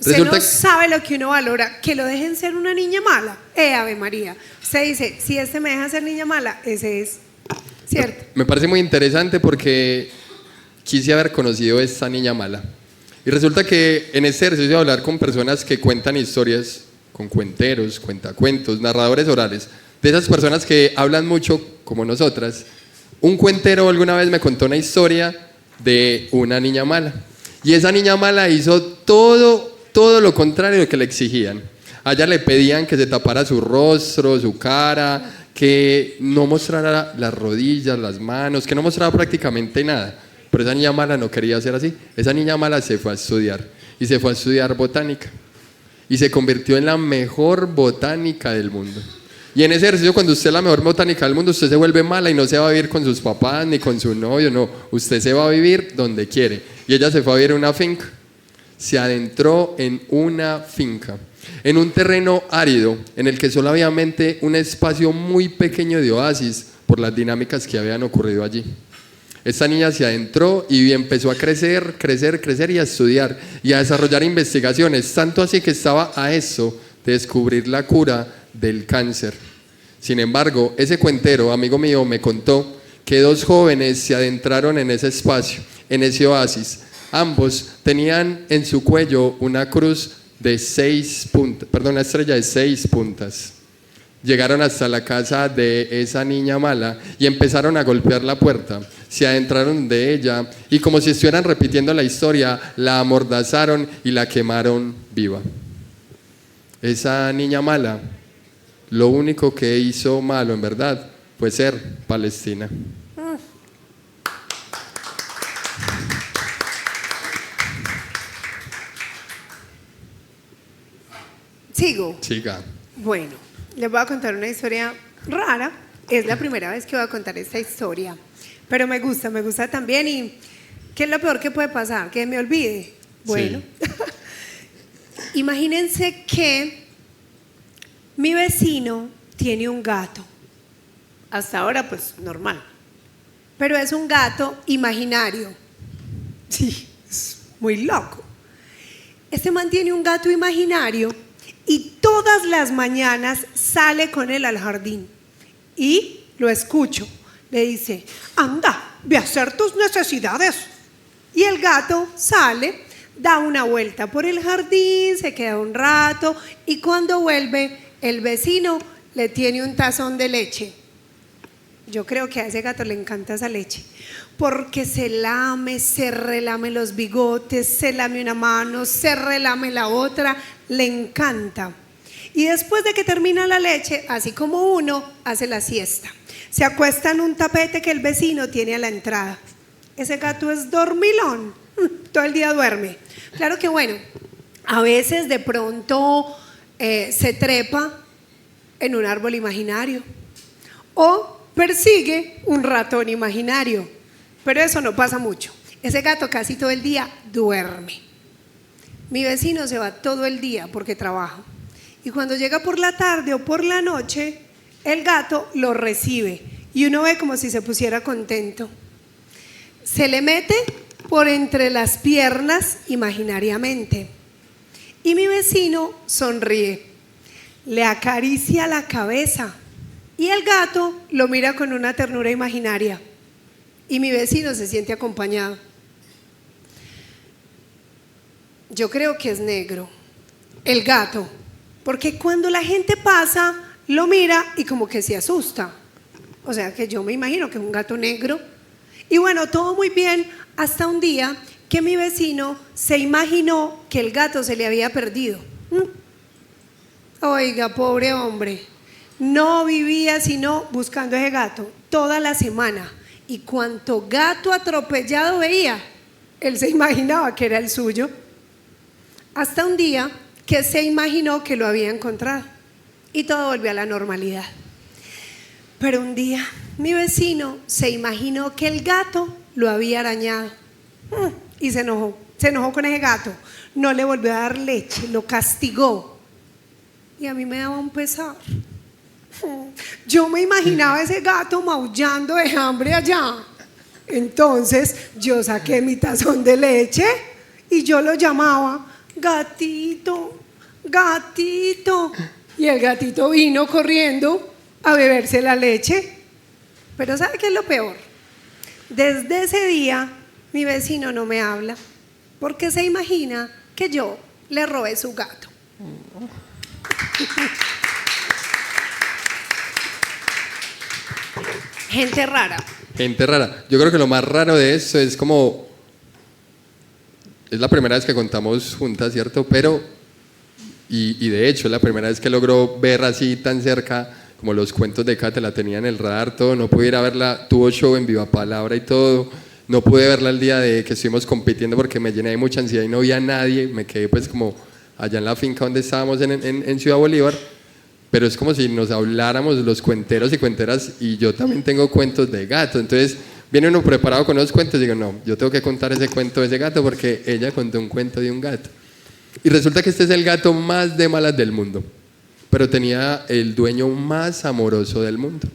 Usted no sabe lo que uno valora, que lo dejen ser una niña mala. Ave María. Usted dice, si este me deja ser niña mala, ese es. ¿Cierto? Me parece muy interesante porque quise haber conocido a esta niña mala. Y resulta que en este ejercicio de hablar con personas que cuentan historias, con cuenteros, cuentacuentos, narradores orales, de esas personas que hablan mucho como nosotras, un cuentero alguna vez me contó una historia de una niña mala. Y esa niña mala hizo todo lo contrario de lo que le exigían. A ella le pedían que se tapara su rostro, su cara, que no mostrara las rodillas, las manos, que no mostrara prácticamente nada. Pero esa niña mala no quería ser así. Esa niña mala se fue a estudiar. Y se fue a estudiar botánica. Y se convirtió en la mejor botánica del mundo. Y en ese ejercicio, cuando usted es la mejor botánica del mundo, usted se vuelve mala y no se va a vivir con sus papás ni con su novio, no. Usted se va a vivir donde quiere. Y ella se fue a vivir en una finca. Se adentró en una finca, en un terreno árido, en el que solo había un espacio muy pequeño de oasis por las dinámicas que habían ocurrido allí. Esta niña se adentró y empezó a crecer y a estudiar y a desarrollar investigaciones, tanto así que estaba a eso de descubrir la cura del cáncer. Sin embargo, ese cuentero, amigo mío, me contó que dos jóvenes se adentraron en ese espacio, en ese oasis. Ambos tenían en su cuello una cruz de 6 puntas, una estrella de 6 puntas. Llegaron hasta la casa de esa niña mala y empezaron a golpear la puerta. Se adentraron de ella y, como si estuvieran repitiendo la historia, la amordazaron y la quemaron viva. Esa niña mala, lo único que hizo malo en verdad fue ser palestina. Sigo. Siga. Bueno, les voy a contar una historia rara. Es la primera vez que voy a contar esta historia. Pero me gusta también. ¿Y qué es lo peor que puede pasar? Que me olvide. Bueno, sí. Imagínense que mi vecino tiene un gato. Hasta ahora, pues, normal. Pero es un gato imaginario. Sí, es muy loco. Este man tiene un gato imaginario y todas las mañanas sale con él al jardín. Y lo escucho. Le dice, anda, ve a hacer tus necesidades. Y el gato sale, da una vuelta por el jardín, se queda un rato y cuando vuelve, el vecino le tiene un tazón de leche. Yo creo que a ese gato le encanta esa leche, porque se lame, se relame los bigotes, se lame una mano, se relame la otra, le encanta. Y después de que termina la leche, así como uno, hace la siesta. Se acuesta en un tapete que el vecino tiene a la entrada. Ese gato es dormilón, todo el día duerme. Claro que bueno, a veces de pronto se trepa en un árbol imaginario o persigue un ratón imaginario, pero eso no pasa mucho. Ese gato casi todo el día duerme. Mi vecino se va todo el día porque trabaja y cuando llega por la tarde o por la noche, el gato lo recibe y uno ve como si se pusiera contento. Se le mete por entre las piernas imaginariamente y mi vecino sonríe, le acaricia la cabeza y el gato lo mira con una ternura imaginaria y mi vecino se siente acompañado. Yo creo que es negro el gato, porque cuando la gente pasa lo mira y como que se asusta. O sea que yo me imagino que es un gato negro Y bueno, todo muy bien hasta un día que mi vecino se imaginó que el gato se le había perdido. Oiga, pobre hombre, no vivía sino buscando ese gato toda la semana. Y cuanto gato atropellado veía, él se imaginaba que era el suyo. Hasta un día que se imaginó que lo había encontrado y todo volvió a la normalidad. Pero un día mi vecino se imaginó que el gato lo había arañado y se enojó con ese gato, no le volvió a dar leche, lo castigó y a mí me daba un pesar. Yo me imaginaba ese gato maullando de hambre allá. Entonces yo saqué mi tazón de leche y yo lo llamaba gatito, gatito. Y el gatito vino corriendo a beberse la leche. Pero ¿sabe qué es lo peor? Desde ese día mi vecino no me habla porque se imagina que yo le robé su gato. Gente rara. Gente rara. Yo creo que lo más raro de eso es como... Es la primera vez que contamos juntas, ¿cierto? Pero... Y de hecho es la primera vez que logro ver así tan cerca como los cuentos de Kate, la tenía en el radar, todo. No pude ir a verla, tuvo show en Viva Palabra y todo. No pude verla el día de que estuvimos compitiendo porque me llené de mucha ansiedad y no vi a nadie. Me quedé pues como allá en la finca donde estábamos en Ciudad Bolívar. Pero es como si nos habláramos los cuenteros y cuenteras, y yo también tengo cuentos de gato. Entonces viene uno preparado con los cuentos y digo, no, yo tengo que contar ese cuento de ese gato porque ella contó un cuento de un gato. Y resulta que este es el gato más de malas del mundo, pero tenía el dueño más amoroso del mundo.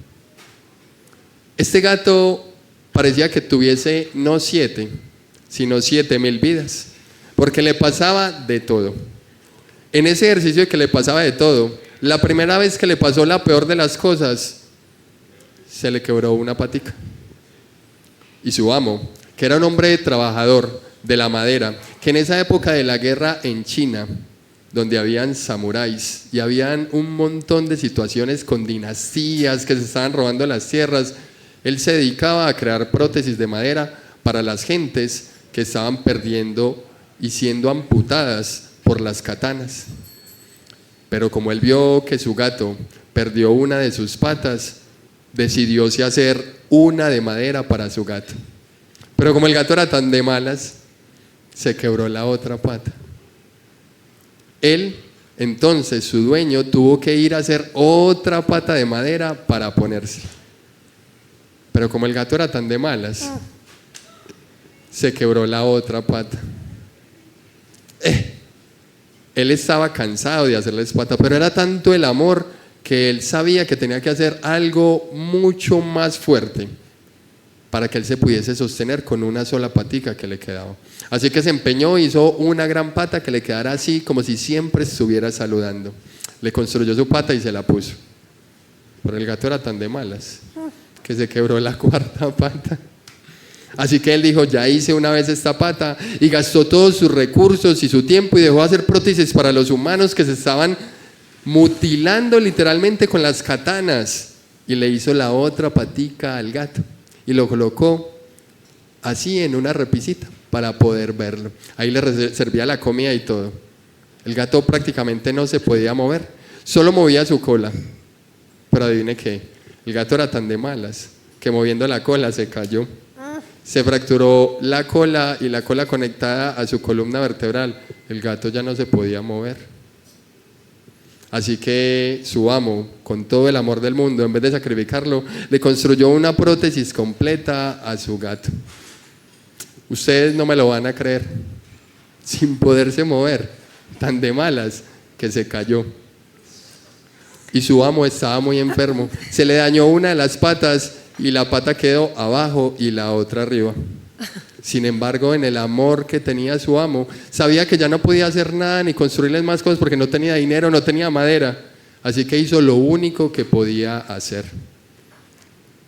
Este gato parecía que tuviese no 7, sino 7,000 vidas, porque le pasaba de todo. En ese ejercicio de que le pasaba de todo, la primera vez que le pasó la peor de las cosas, se le quebró una patica. Y su amo, que era un hombre trabajador de la madera, que en esa época de la guerra en China, donde habían samuráis y habían un montón de situaciones con dinastías que se estaban robando las tierras, él se dedicaba a crear prótesis de madera para las gentes que estaban perdiendo y siendo amputadas por las katanas. Pero como él vio que su gato perdió una de sus patas, decidióse hacer una de madera para su gato. Pero como el gato era tan de malas, se quebró la otra pata. Él, entonces, su dueño, tuvo que ir a hacer otra pata de madera para ponerse. Pero como el gato era tan de malas, se quebró la otra pata. Él estaba cansado de hacerles pata, pero era tanto el amor que él sabía que tenía que hacer algo mucho más fuerte para que él se pudiese sostener con una sola patica que le quedaba. Así que se empeñó, hizo una gran pata que le quedara así, como si siempre estuviera saludando. Le construyó su pata y se la puso. Pero el gato era tan de malas que se quebró la cuarta pata. Así que él dijo, ya hice una vez esta pata, y gastó todos sus recursos y su tiempo y dejó de hacer prótesis para los humanos que se estaban mutilando literalmente con las katanas, y le hizo la otra patica al gato y lo colocó así en una repisita para poder verlo. Ahí le servía la comida y todo. El gato prácticamente no se podía mover, solo movía su cola. Pero adivine qué, el gato era tan de malas que moviendo la cola se cayó. Se fracturó la cola, y la cola conectada a su columna vertebral. El gato ya no se podía mover. Así que su amo, con todo el amor del mundo, en vez de sacrificarlo, le construyó una prótesis completa a su gato. Ustedes no me lo van a creer, sin poderse mover, tan de malas que se cayó. Y su amo estaba muy enfermo. Se le dañó una de las patas y la pata quedó abajo y la otra arriba. Sin embargo, en el amor que tenía su amo, sabía que ya no podía hacer nada ni construirles más cosas porque no tenía dinero, no tenía madera. Así que hizo lo único que podía hacer.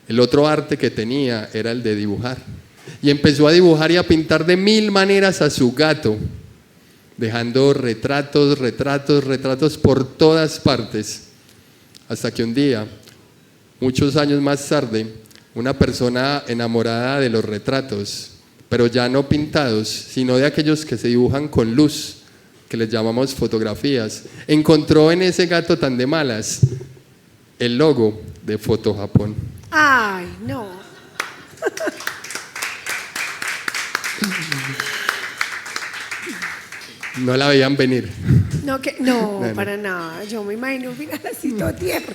El otro arte que tenía era el de dibujar. Y empezó a dibujar y a pintar de 1000 maneras a su gato, dejando retratos, retratos, retratos por todas partes. Hasta que un día, muchos años más tarde, una persona enamorada de los retratos, pero ya no pintados, sino de aquellos que se dibujan con luz, que les llamamos fotografías, encontró en ese gato tan de malas el logo de Foto Japón. Ay, no. No la veían venir. No, no, para nada. Yo me imagino un final así todo tierno.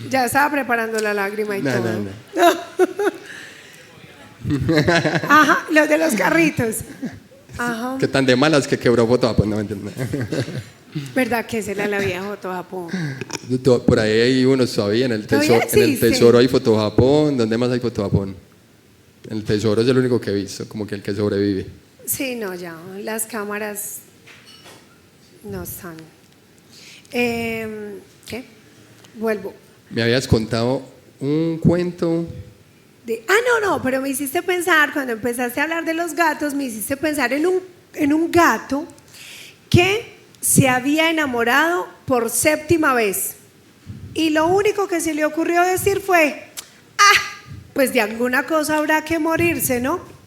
Ya estaba preparando la lágrima y todo. Ajá, los de los carritos. Ajá. Que tan de malas que quebró Foto Japón, no me entiendo. ¿Verdad que esa era la vieja Foto Japón? Por ahí hay unos todavía, en el tesoro hay Foto Japón. ¿Dónde más hay Foto Japón? En el tesoro es el único que he visto, como que el que sobrevive. Sí, no, ya, las cámaras no están. ¿Qué? Vuelvo. Me habías contado un cuento. No, pero me hiciste pensar, cuando empezaste a hablar de los gatos, me hiciste pensar en un gato que se había enamorado por 7ª vez. Y lo único que se le ocurrió decir fue, pues de alguna cosa habrá que morirse, ¿no?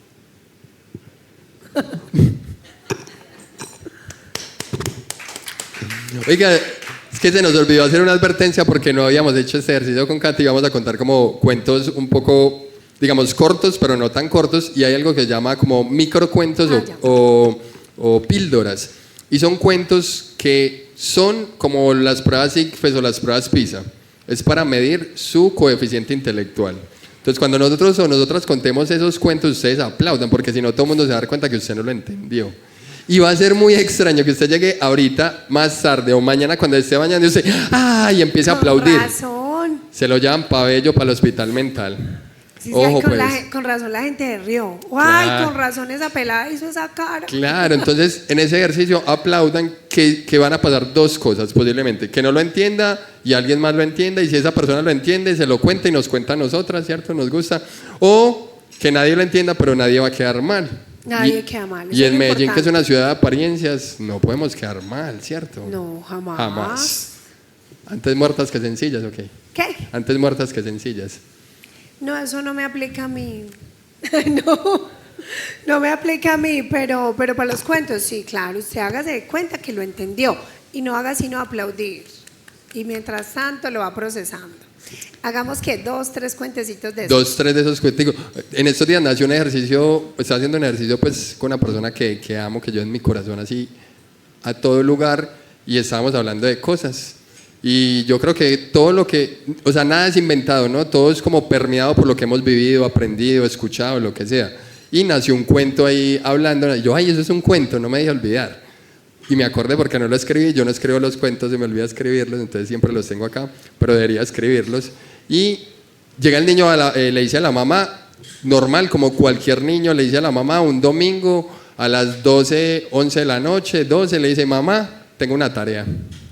Oiga, es que se nos olvidó hacer una advertencia porque no habíamos hecho este ejercicio con Katy. Vamos a contar como cuentos un poco, digamos, cortos, pero no tan cortos. Y hay algo que se llama como microcuentos o píldoras. Y son cuentos que son como las pruebas ICFES o las pruebas PISA. Es para medir su coeficiente intelectual. Entonces, cuando nosotros o nosotras contemos esos cuentos, ustedes aplaudan, porque si no, todo el mundo se va a dar cuenta que usted no lo entendió. Y va a ser muy extraño que usted llegue ahorita, más tarde o mañana, cuando esté bañando, y usted, y empiece a aplaudir. Con razón. Se lo llevan pabello para el hospital mental. Sí, Ojo, pues. Con razón la gente se rió. Claro. Ay, con razón esa pelada hizo esa cara. Claro, entonces en ese ejercicio aplaudan que van a pasar dos cosas posiblemente. Que no lo entienda y alguien más lo entienda, y si esa persona lo entiende, se lo cuenta y nos cuenta a nosotras, ¿cierto? Nos gusta. O que nadie lo entienda, pero nadie va a quedar mal. Nadie queda mal. Y en Medellín, que es una ciudad de apariencias, no podemos quedar mal, ¿cierto? No, jamás. Jamás. Antes muertas que sencillas, ¿ok? ¿Qué? Antes muertas que sencillas. No, eso no me aplica a mí. No me aplica a mí, pero para los cuentos, sí, claro. Usted hágase de cuenta que lo entendió y no haga sino aplaudir. Y mientras tanto lo va procesando. Hagamos que 2, 3 cuentecitos de esos. 2, 3 de esos cuentos. En estos días nació un ejercicio, estaba haciendo un ejercicio pues con una persona que amo, que yo en mi corazón así a todo lugar, y estábamos hablando de cosas. Y yo creo que todo lo que, o sea, nada es inventado, ¿no? Todo es como permeado por lo que hemos vivido, aprendido, escuchado, lo que sea. Y nació un cuento ahí hablando, y yo, eso es un cuento, no me dejé olvidar. Y me acordé porque no lo escribí, yo no escribo los cuentos, se me olvida escribirlos, entonces siempre los tengo acá, pero debería escribirlos. Y llega el niño, le dice a la mamá, normal, como cualquier niño, le dice a la mamá un domingo a las 12, 11 de la noche, 12, le dice, mamá, tengo una tarea.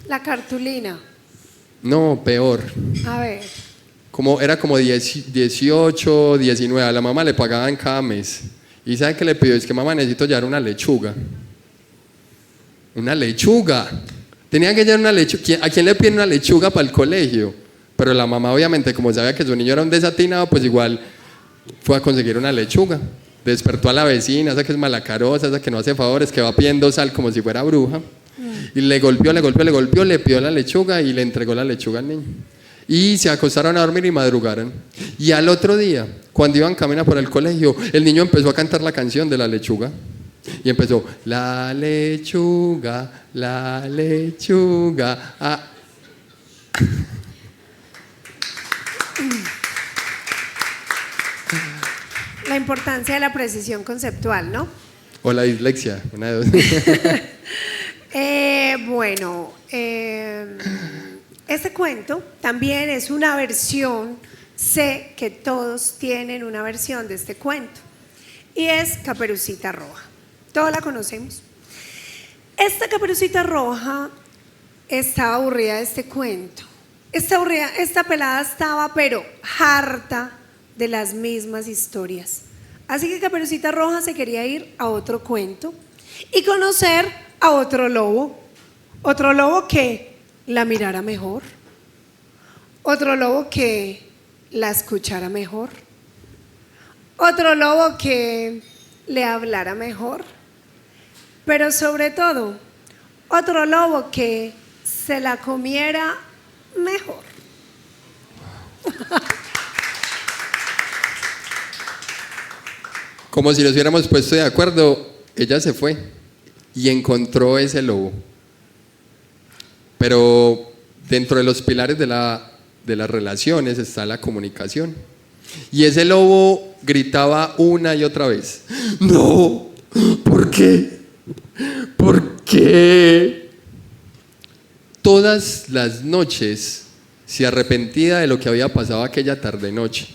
La cartulina. No, peor. A ver. Era como 18, 19, a la mamá le pagaban cada mes. ¿Y sabe qué le pidió? Es que mamá, necesito llevar una lechuga. Una lechuga. Tenía que llevar una lechuga. ¿A quién le piden una lechuga para el colegio? Pero la mamá, obviamente, como sabía que su niño era un desatinado, pues igual fue a conseguir una lechuga. Despertó a la vecina, esa que es malacarosa, esa que no hace favores, que va pidiendo sal como si fuera bruja. Y le golpeó, le pidió la lechuga y le entregó la lechuga al niño. Y se acostaron a dormir y madrugaron. Y al otro día, cuando iban camino por el colegio, el niño empezó a cantar la canción de la lechuga. Y empezó, la lechuga, ah. La importancia de la precisión conceptual, ¿no? O la dislexia, una de dos. Este cuento también es una versión, sé que todos tienen una versión de este cuento, y es Caperucita Roja. Todos la conocemos. Esta Caperucita Roja estaba aburrida de este cuento. Esta pelada estaba pero harta de las mismas historias. Así que Caperucita Roja se quería ir a otro cuento y conocer a otro lobo que la mirara mejor, otro lobo que la escuchara mejor. Otro lobo que le hablara mejor. Pero sobre todo, otro lobo que se la comiera mejor. Como si nos hubiéramos puesto de acuerdo, ella se fue y encontró ese lobo. Pero dentro de los pilares de las relaciones está la comunicación. Y ese lobo gritaba una y otra vez: no, ¿por qué? ¿Por qué? Todas las noches se arrepentía de lo que había pasado aquella tarde-noche.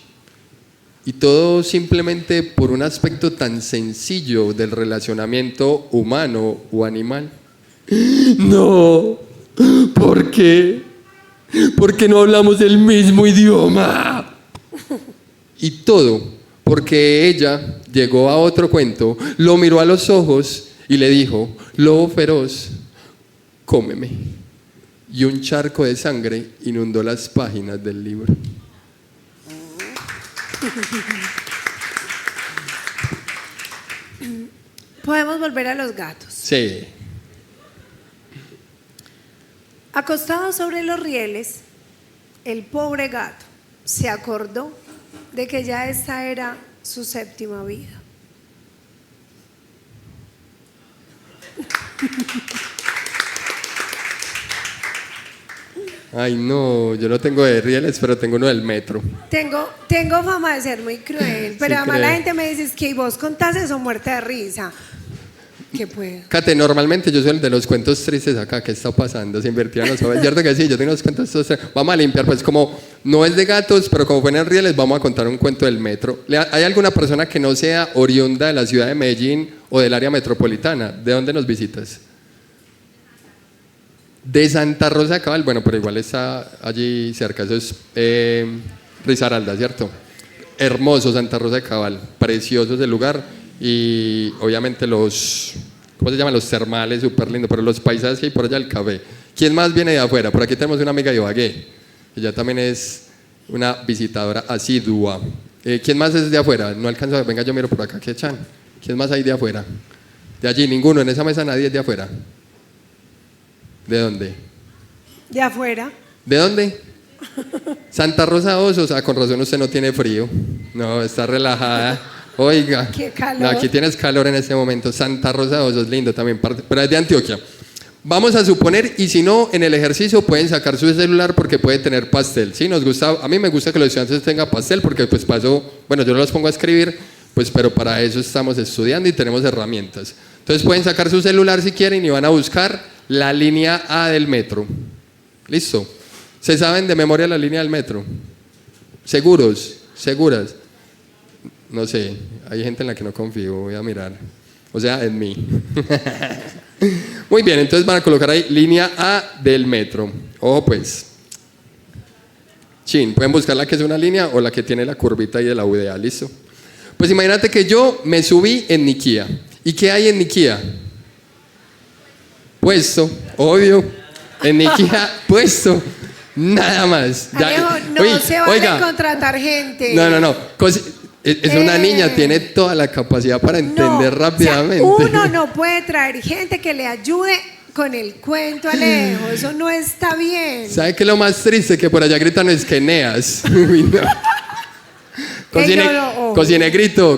Y todo simplemente por un aspecto tan sencillo del relacionamiento humano o animal. No, ¿por qué? Porque no hablamos el mismo idioma. Y todo porque ella llegó a otro cuento, lo miró a los ojos y le dijo: lobo feroz, cómeme. Y un charco de sangre inundó las páginas del libro. Podemos volver a los gatos. Sí. Acostado sobre los rieles, el pobre gato se acordó de que ya esta era su séptima vida. Ay, no, yo no tengo de rieles, pero tengo uno del metro. Tengo fama de ser muy cruel, pero Sí, además la creo. gente me dice: es que vos contás eso muerta de risa. ¿Qué puedo? Kate, normalmente yo soy el de los cuentos tristes acá. ¿Qué está pasando? Se invirtieron los jóvenes. ¿Cierto que sí? Yo tengo los cuentos tristes. Vamos a limpiar, pues como no es de gatos, pero como fue en rieles, vamos a contar un cuento del metro. ¿Hay alguna persona que no sea oriunda de la ciudad de Medellín o del área metropolitana? ¿De dónde nos visitas? De Santa Rosa de Cabal. Bueno, pero igual está allí cerca. Eso es Risaralda, ¿cierto? Hermoso Santa Rosa de Cabal. Precioso ese lugar. Y obviamente los, ¿cómo se llaman? Los termales, súper lindo. Pero los paisajes que hay por allá, el café. ¿Quién más viene de afuera? Por aquí tenemos una amiga de Ibagué. Ella también es una visitadora asidua. ¿Quién más es de afuera? No alcanzo a... Venga, yo miro por acá. ¿Qué echan? ¿Quién más hay de afuera? De allí, ninguno. En esa mesa nadie es de afuera. ¿De dónde? De afuera. ¿De dónde? Santa Rosa Osos. Ah, con razón usted no tiene frío. No, está relajada. Oiga. Qué calor. No, aquí tienes calor en este momento. Santa Rosa Osos, lindo también, pero es de Antioquia. Vamos a suponer, y si no, en el ejercicio pueden sacar su celular porque puede tener pastel. Sí, nos gusta, a mí me gusta que los estudiantes tengan pastel porque pues paso, bueno, yo no los pongo a escribir, pues pero para eso estamos estudiando y tenemos herramientas. Entonces pueden sacar su celular si quieren y van a buscar la línea A del metro. ¿Listo? ¿Se saben de memoria la línea del metro? ¿Seguros? ¿Seguras? No sé, hay gente en la que no confío, voy a mirar. O sea, en mí. Muy bien, entonces van a colocar ahí línea A del metro. Ojo pues. Chin, pueden buscar la que es una línea o la que tiene la curvita ahí de la UDA, ¿listo? Pues imagínate que yo me subí en Niquía. ¿Y qué hay en Niquía? Puesto, obvio. En Niquía, puesto. Nada más. Alejo, no Uy, se vale oiga. contratar gente. No. Es una niña, tiene toda la capacidad para entender No, rápidamente. o sea, uno no puede traer gente que le ayude con el cuento, Alejo. Eso no está bien. ¿Sabe qué es lo más triste? Que por allá gritan esqueneas. Uy, no. Cocinegrito,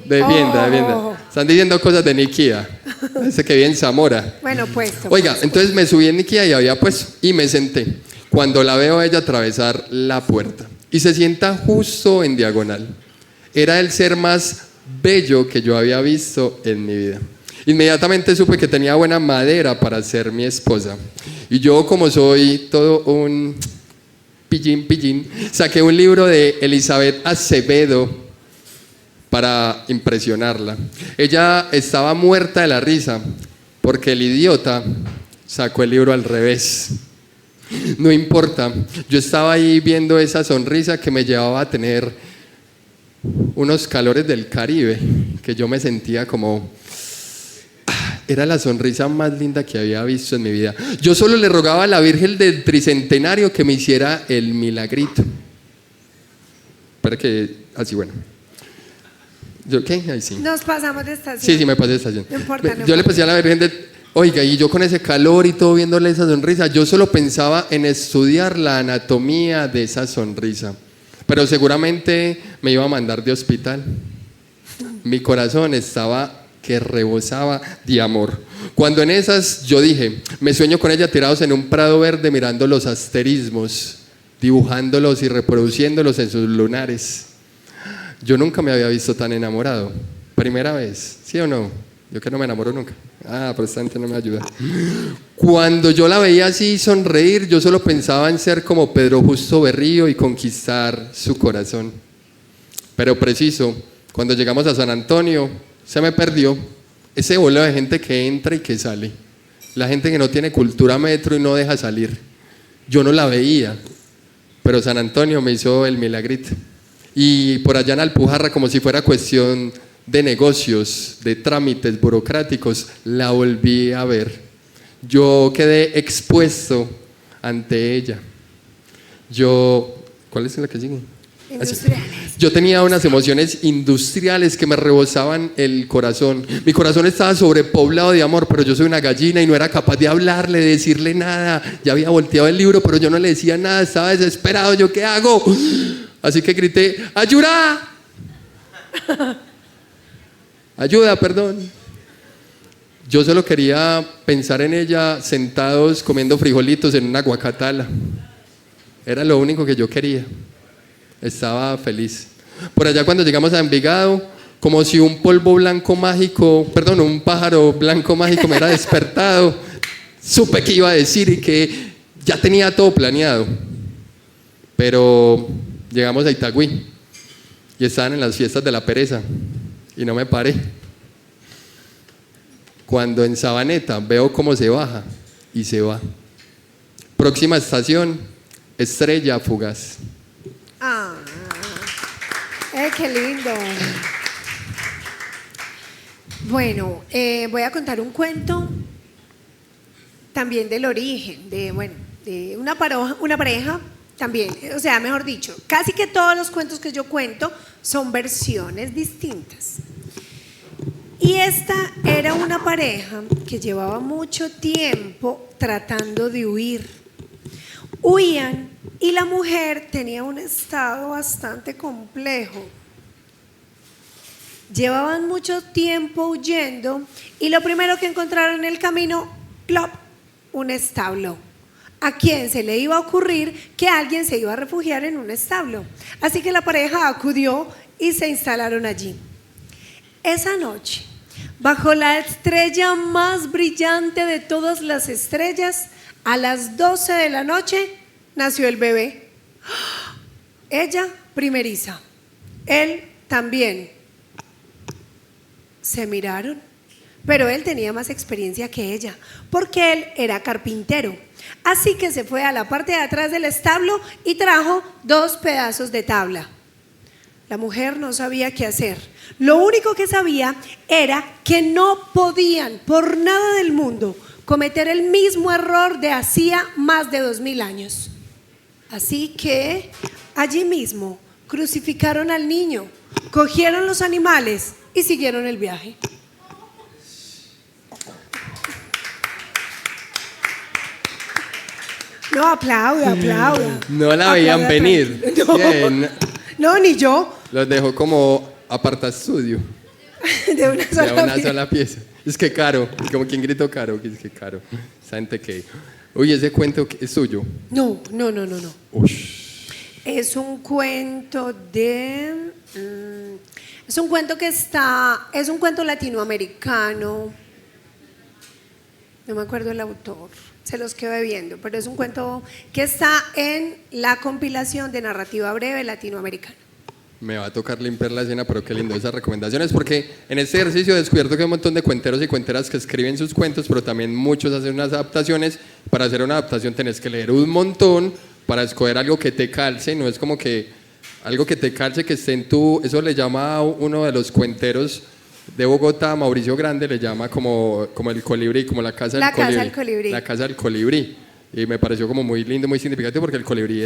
defienda. Ojo. Están diciendo cosas de Niquía. Ese que vive en Zamora. Bueno, pues. Oiga, entonces me subí en Niquía y había pues, y me senté. Cuando la veo a ella atravesar la puerta y se sienta justo en diagonal. Era el ser más bello que yo había visto en mi vida. Inmediatamente supe que tenía buena madera para ser mi esposa. Y yo, como soy todo un pillín, saqué un libro de Elizabeth Acevedo para impresionarla. Ella estaba muerta de la risa porque el idiota sacó el libro al revés. No importa, yo estaba ahí viendo esa sonrisa que me llevaba a tener unos calores del Caribe, que yo me sentía como... Era la sonrisa más linda que había visto en mi vida. Yo solo le rogaba a la Virgen del Tricentenario que me hiciera el milagrito. espera que... Así, bueno. ¿Yo qué? Ahí sí. Nos pasamos de estación. Sí, me pasé de estación. No importa, no Yo le pedí a la Virgen oiga, y yo con ese calor y todo viéndole esa sonrisa, yo solo pensaba en estudiar la anatomía de esa sonrisa. Pero seguramente me iba a mandar de hospital. Mi corazón estaba que rebosaba de amor. Cuando en esas yo dije, me sueño con ella tirados en un prado verde mirando los asterismos, dibujándolos y reproduciéndolos en sus lunares. Yo nunca me había visto tan enamorado. Primera vez, ¿sí o no? Yo que no me enamoro nunca. Pero esta gente no me ayuda. Cuando yo la veía así sonreír, yo solo pensaba en ser como Pedro Justo Berrío y conquistar su corazón. Pero preciso, cuando llegamos a San Antonio, se me perdió ese vuelo de gente que entra y que sale. La gente que no tiene cultura metro y no deja salir. Yo no la veía, pero San Antonio me hizo el milagrito. Y por allá en Alpujarra, como si fuera cuestión de negocios, de trámites burocráticos, la volví a ver. Yo quedé expuesto ante ella. ¿Cuál es la que sigue? Industriales. Yo tenía unas emociones industriales que me rebosaban el corazón. Mi corazón estaba sobrepoblado de amor, pero yo soy una gallina y no era capaz de hablarle, de decirle nada. Ya había volteado el libro, pero yo no le decía nada, estaba desesperado. ¿Yo qué hago? Así que grité, ¡ayuda! Ayuda, perdón. Yo solo quería pensar en ella sentados comiendo frijolitos en una guacatala. Era lo único que yo quería. Estaba feliz. Por allá cuando llegamos a Envigado, como si un polvo blanco mágico, perdón, un pájaro blanco mágico me era despertado, supe que iba a decir y que ya tenía todo planeado. Pero llegamos a Itagüí y estaban en las fiestas de la pereza y no me paré. Cuando en Sabaneta veo cómo se baja y se va. Próxima estación, Estrella Fugaz. Qué lindo. Bueno, voy a contar un cuento también del origen, de una pareja también, o sea, mejor dicho, casi que todos los cuentos que yo cuento son versiones distintas. Y esta era una pareja que llevaba mucho tiempo tratando de huir. Huían y la mujer tenía un estado bastante complejo. Llevaban mucho tiempo huyendo y lo primero que encontraron en el camino, ¡plop!, un establo. ¿A quién se le iba a ocurrir que alguien se iba a refugiar en un establo? Así que la pareja acudió y se instalaron allí. Esa noche, bajo la estrella más brillante de todas las estrellas, a las 12 de la noche, nació el bebé. Ella primeriza, él también. Se miraron, pero él tenía más experiencia que ella, porque él era carpintero. Así que se fue a la parte de atrás del establo y trajo 2 pedazos de tabla. La mujer no sabía qué hacer. Lo único que sabía era que no podían, por nada del mundo, cometer el mismo error de hacía más de 2000 años. Así que allí mismo crucificaron al niño, cogieron los animales y siguieron el viaje. No, aplauda. No la veían venir. No, Bien. no, ni yo. Los dejó como apartaestudio. De una sola pieza. Es que caro. Como quien gritó caro. Es que caro. Esa gente que... Uy, ese cuento es suyo. No. Ush. Es un cuento de... es un cuento es un cuento latinoamericano. No me acuerdo el autor, se los quedé viendo, pero es un cuento que está en la compilación de narrativa breve latinoamericana. Me va a tocar limpiar la escena, pero qué lindo esas recomendaciones, porque en este ejercicio he descubierto que hay un montón de cuenteros y cuenteras que escriben sus cuentos, pero también muchos hacen unas adaptaciones. Para hacer una adaptación tenés que leer un montón para escoger algo que te calce, no es como que algo que te calce, que esté en eso le llama a uno de los cuenteros de Bogotá, Mauricio Grande, le llama como el colibrí, como la casa del colibrí. La casa del colibrí. Y me pareció como muy lindo, muy significativo, porque el colibrí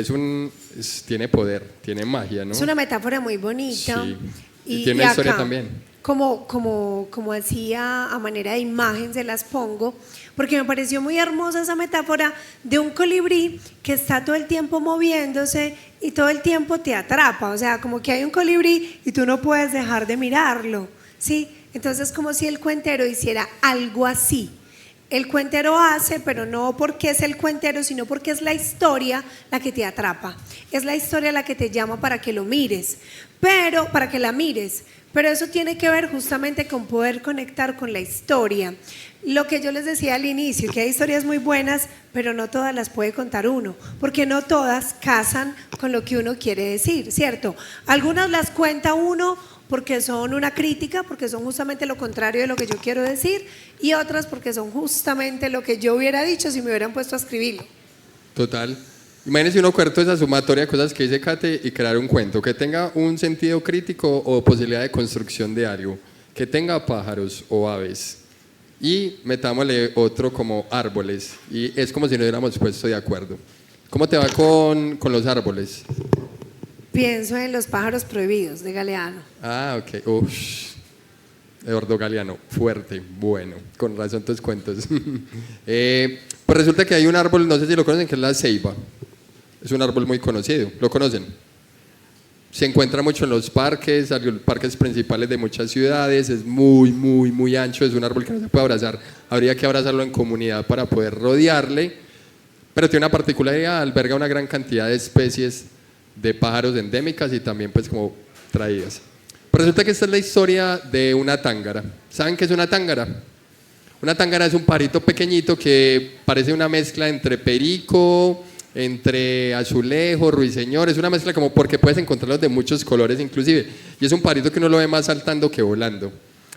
tiene poder, tiene magia, ¿no? Es una metáfora muy bonita. Sí. Y tiene una historia también. Como hacía a manera de imagen se las pongo, porque me pareció muy hermosa esa metáfora de un colibrí que está todo el tiempo moviéndose y todo el tiempo te atrapa, o sea, como que hay un colibrí y tú no puedes dejar de mirarlo, ¿sí? Entonces como si el cuentero hiciera algo así. El cuentero hace, pero no porque es el cuentero, sino porque es la historia la que te atrapa. Es la historia la que te llama para que lo mires, para que la mires. Pero eso tiene que ver justamente con poder conectar con la historia. Lo que yo les decía al inicio, que hay historias muy buenas, pero no todas las puede contar uno, porque no todas casan con lo que uno quiere decir, ¿cierto? Algunas las cuenta uno porque son una crítica, porque son justamente lo contrario de lo que yo quiero decir, y otras porque son justamente lo que yo hubiera dicho si me hubieran puesto a escribirlo. Total. Imagínese uno cuento esa sumatoria de cosas que dice Kate y crear un cuento que tenga un sentido crítico o posibilidad de construcción de algo, que tenga pájaros o aves, y metámosle otro como árboles, y es como si nos hubiéramos puesto de acuerdo. ¿Cómo te va con los árboles? Pienso en Los pájaros prohibidos de Galeano. Ah, ok. Uff. Eduardo Galeano, fuerte, bueno, con razón tus cuentos. Pues resulta que hay un árbol, no sé si lo conocen, que es la ceiba. Es un árbol muy conocido, ¿lo conocen? Se encuentra mucho en los parques principales de muchas ciudades, es muy ancho, es un árbol que no se puede abrazar, habría que abrazarlo en comunidad para poder rodearle, pero tiene una particularidad, alberga una gran cantidad de especies de pájaros endémicas y también pues como traídas. Pero resulta que esta es la historia de una tángara. ¿Saben qué es una tángara? Una tángara es un pajarito pequeñito que parece una mezcla entre perico, entre azulejo, ruiseñor, es una mezcla como porque puedes encontrarlos de muchos colores inclusive, y es un pajarito que uno lo ve más saltando que volando.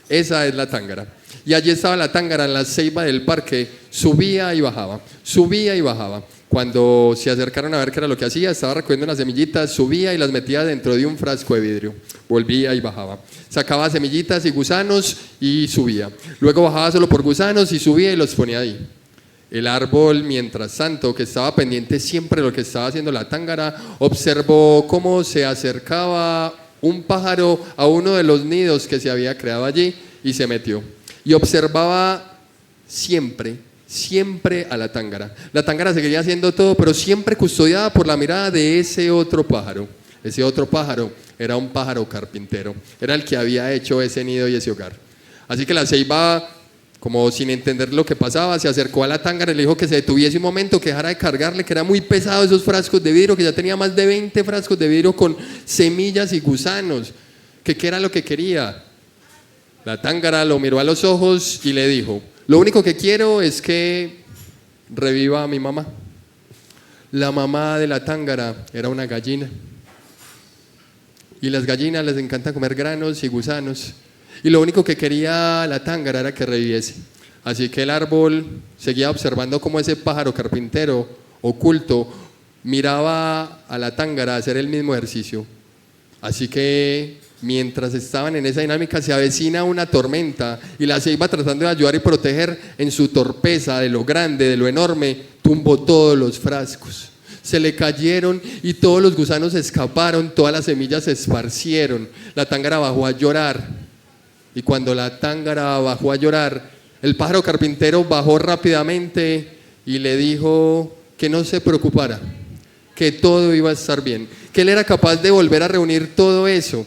Esa es la tángara. Y allí estaba la tángara en la ceiba del parque, subía y bajaba, subía y bajaba. Cuando se acercaron a ver qué era lo que hacía, estaba recogiendo unas semillitas, subía y las metía dentro de un frasco de vidrio, volvía y bajaba. Sacaba semillitas y gusanos y subía. Luego bajaba solo por gusanos y subía y los ponía ahí. El árbol, mientras tanto, que estaba pendiente siempre de lo que estaba haciendo la tángara, observó cómo se acercaba un pájaro a uno de los nidos que se había creado allí y se metió. Y observaba siempre a la tángara. La tángara seguía haciendo todo, pero siempre custodiada por la mirada de ese otro pájaro. Ese otro pájaro era un pájaro carpintero, era el que había hecho ese nido y ese hogar. Así que la ceiba, como sin entender lo que pasaba, se acercó a la tángara y le dijo que se detuviese un momento, que dejara de cargarle, que era muy pesado esos frascos de vidrio, que ya tenía más de 20 frascos de vidrio con semillas y gusanos, que qué era lo que quería. La tángara lo miró a los ojos y le dijo: lo único que quiero es que reviva a mi mamá. La mamá de la tángara era una gallina, y las gallinas les encanta comer granos y gusanos, y lo único que quería la tángara era que reviviese. Así que el árbol seguía observando cómo ese pájaro carpintero oculto miraba a la tángara hacer el mismo ejercicio. Así que mientras estaban en esa dinámica, se avecina una tormenta y la ceiba, tratando de ayudar y proteger, en su torpeza de lo grande, de lo enorme, tumbó todos los frascos. Se le cayeron y todos los gusanos escaparon, todas las semillas se esparcieron. La tángara bajó a llorar, y cuando la tángara bajó a llorar, el pájaro carpintero bajó rápidamente y le dijo que no se preocupara, que todo iba a estar bien, que él era capaz de volver a reunir todo eso,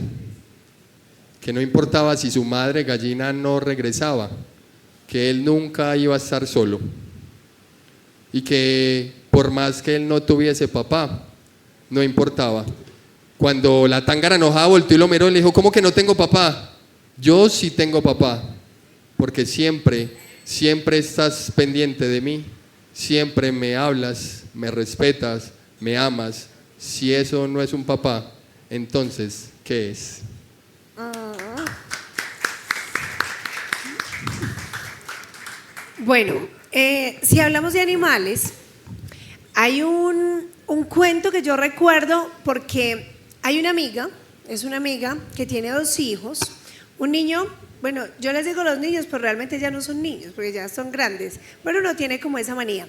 que no importaba si su madre gallina no regresaba, que él nunca iba a estar solo, y que por más que él no tuviese papá, no importaba. Cuando la tángara enojada volteó y lo miró y le dijo: ¿cómo que no tengo papá? Yo sí tengo papá, porque siempre estás pendiente de mí, siempre me hablas, me respetas, me amas. Si eso no es un papá, entonces, ¿qué es? Bueno, si hablamos de animales, hay un cuento que yo recuerdo porque hay una amiga, es una amiga que tiene 2 hijos, un niño, bueno, yo les digo los niños, pero realmente ya no son niños, porque ya son grandes, pero uno tiene como esa manía.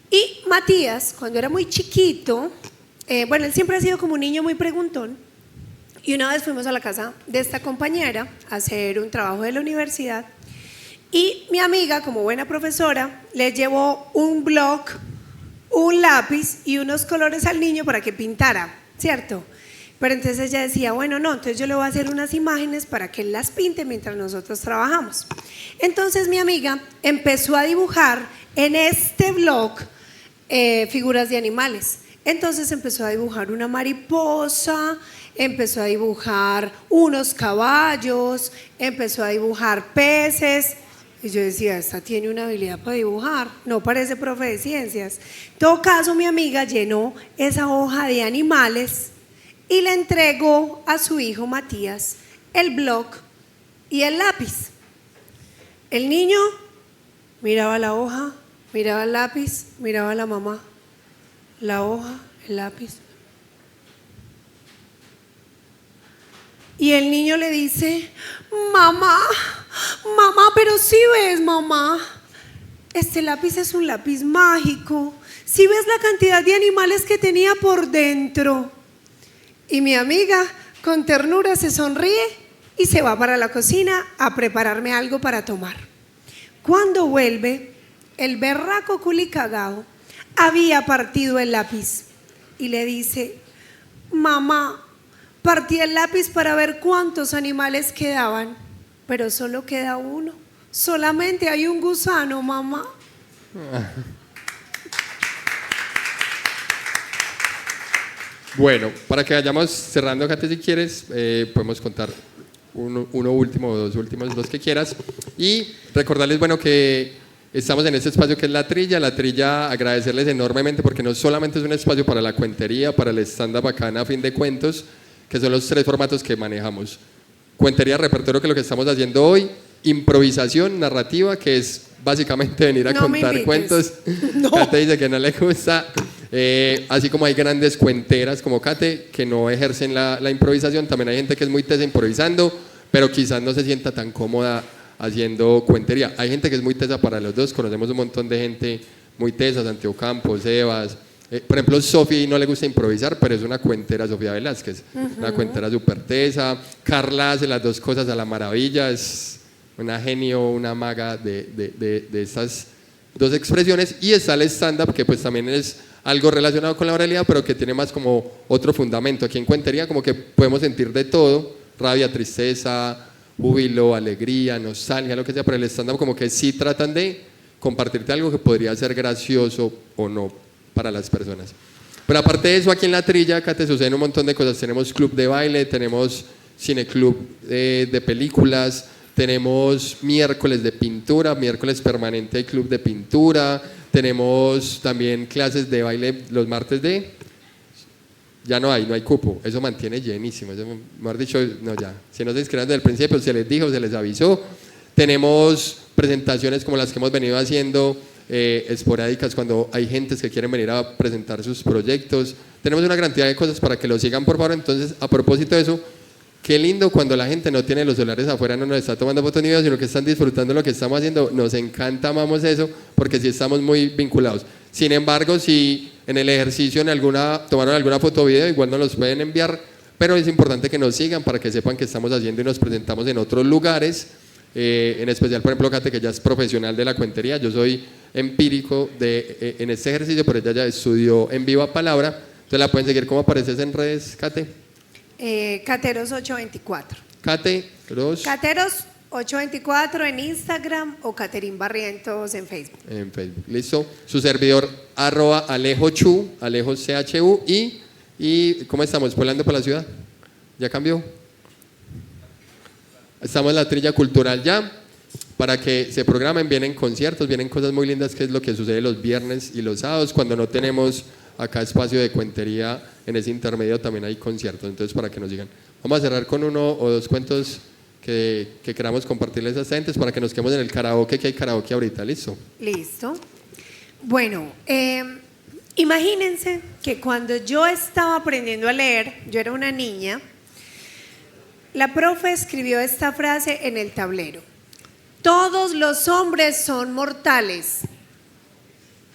Y Matías, cuando era muy chiquito, bueno, él siempre ha sido como un niño muy preguntón. Y una vez fuimos a la casa de esta compañera a hacer un trabajo de la universidad. Y mi amiga, como buena profesora, le llevó un bloc, un lápiz y unos colores al niño para que pintara, ¿cierto? Pero entonces ella decía, bueno, no, entonces yo le voy a hacer unas imágenes para que él las pinte mientras nosotros trabajamos. Entonces mi amiga empezó a dibujar en este bloc figuras de animales. Entonces empezó a dibujar una mariposa, empezó a dibujar unos caballos, empezó a dibujar peces. Y yo decía, esta tiene una habilidad para dibujar, no parece profe de ciencias. En todo caso, mi amiga llenó esa hoja de animales y le entregó a su hijo Matías el bloc y el lápiz. El niño miraba la hoja, miraba el lápiz, miraba a la mamá, la hoja, el lápiz. Y el niño le dice, mamá, pero si ves, mamá, este lápiz es un lápiz mágico. Si ves la cantidad de animales que tenía por dentro. Y mi amiga con ternura se sonríe y se va para la cocina a prepararme algo para tomar. Cuando vuelve, el berraco culicagao había partido el lápiz y le dice, mamá, partí el lápiz para ver cuántos animales quedaban, pero solo queda uno. Solamente hay un gusano, mamá. Bueno, para que vayamos cerrando, Kate, si quieres, podemos contar uno último o dos últimos, los que quieras. Y recordarles, bueno, que estamos en este espacio que es La Trilla. La Trilla, agradecerles enormemente porque no solamente es un espacio para la cuentería, para el stand-up bacana a fin de cuentos, que son los 3 formatos que manejamos. Cuentería, repertorio, que es lo que estamos haciendo hoy. Improvisación, narrativa, que es básicamente venir a contar cuentos. No. Kate dice que no le gusta. Así como hay grandes cuenteras como Kate, que no ejercen la improvisación, también hay gente que es muy tesa improvisando, pero quizás no se sienta tan cómoda haciendo cuentería. Hay gente que es muy tesa para los dos, conocemos un montón de gente muy tesa, Santiago Campos, Sebas. Por ejemplo, Sofi no le gusta improvisar, pero es una cuentera, Sofía Velázquez, una cuentera súper tesa. Carla hace las dos cosas a la maravilla, es una genio, una maga de estas dos expresiones. Y está el stand-up, que pues también es algo relacionado con la oralidad, pero que tiene más como otro fundamento. Aquí en cuentería como que podemos sentir de todo, rabia, tristeza, júbilo, alegría, nostalgia, lo que sea, pero el stand-up como que sí tratan de compartirte algo que podría ser gracioso o no para las personas. Pero aparte de eso, aquí en La Trilla, acá te suceden un montón de cosas. Tenemos club de baile, tenemos cineclub de películas, tenemos miércoles de pintura, miércoles permanente de club de pintura, tenemos también clases de baile los martes de... Ya no hay cupo, eso mantiene llenísimo, eso, mejor dicho, no ya, si no se inscribieron desde el principio, se les dijo, se les avisó. Tenemos presentaciones como las que hemos venido haciendo, esporádicas, cuando hay gentes que quieren venir a presentar sus proyectos. Tenemos una cantidad de cosas para que lo sigan, por favor. Entonces, a propósito de eso, qué lindo cuando la gente no tiene los celulares afuera, no nos está tomando fotos ni videos, sino que están disfrutando lo que estamos haciendo. Nos encanta, amamos eso, porque sí estamos muy vinculados. Sin embargo, si en el ejercicio tomaron alguna foto o video, igual nos los pueden enviar, pero es importante que nos sigan para que sepan que estamos haciendo y nos presentamos en otros lugares. En especial, por ejemplo, Kate, que ya es profesional de la cuentería. Yo soy empírico en este ejercicio, pero ella ya estudió en Viva Palabra. Entonces la pueden seguir. ¿Cómo apareces en redes, Kate? Cateros 824. Cateros 824 en Instagram o Caterín Barrientos en Facebook. En Facebook, listo. Su servidor, @AlejoChu, Alejo CHU. Y ¿cómo estamos? ¿Volando por la ciudad? ¿Ya cambió? Estamos en La Trilla Cultural ya, para que se programen, vienen conciertos, vienen cosas muy lindas, que es lo que sucede los viernes y los sábados, cuando no tenemos acá espacio de cuentería. En ese intermedio también hay conciertos, entonces para que nos digan. Vamos a cerrar con 1 o 2 cuentos que queramos compartirles a estas gentes para que nos quedemos en el karaoke, que hay karaoke ahorita, ¿listo? Listo. Bueno, imagínense que cuando yo estaba aprendiendo a leer, yo era una niña, la profe escribió esta frase en el tablero: todos los hombres son mortales.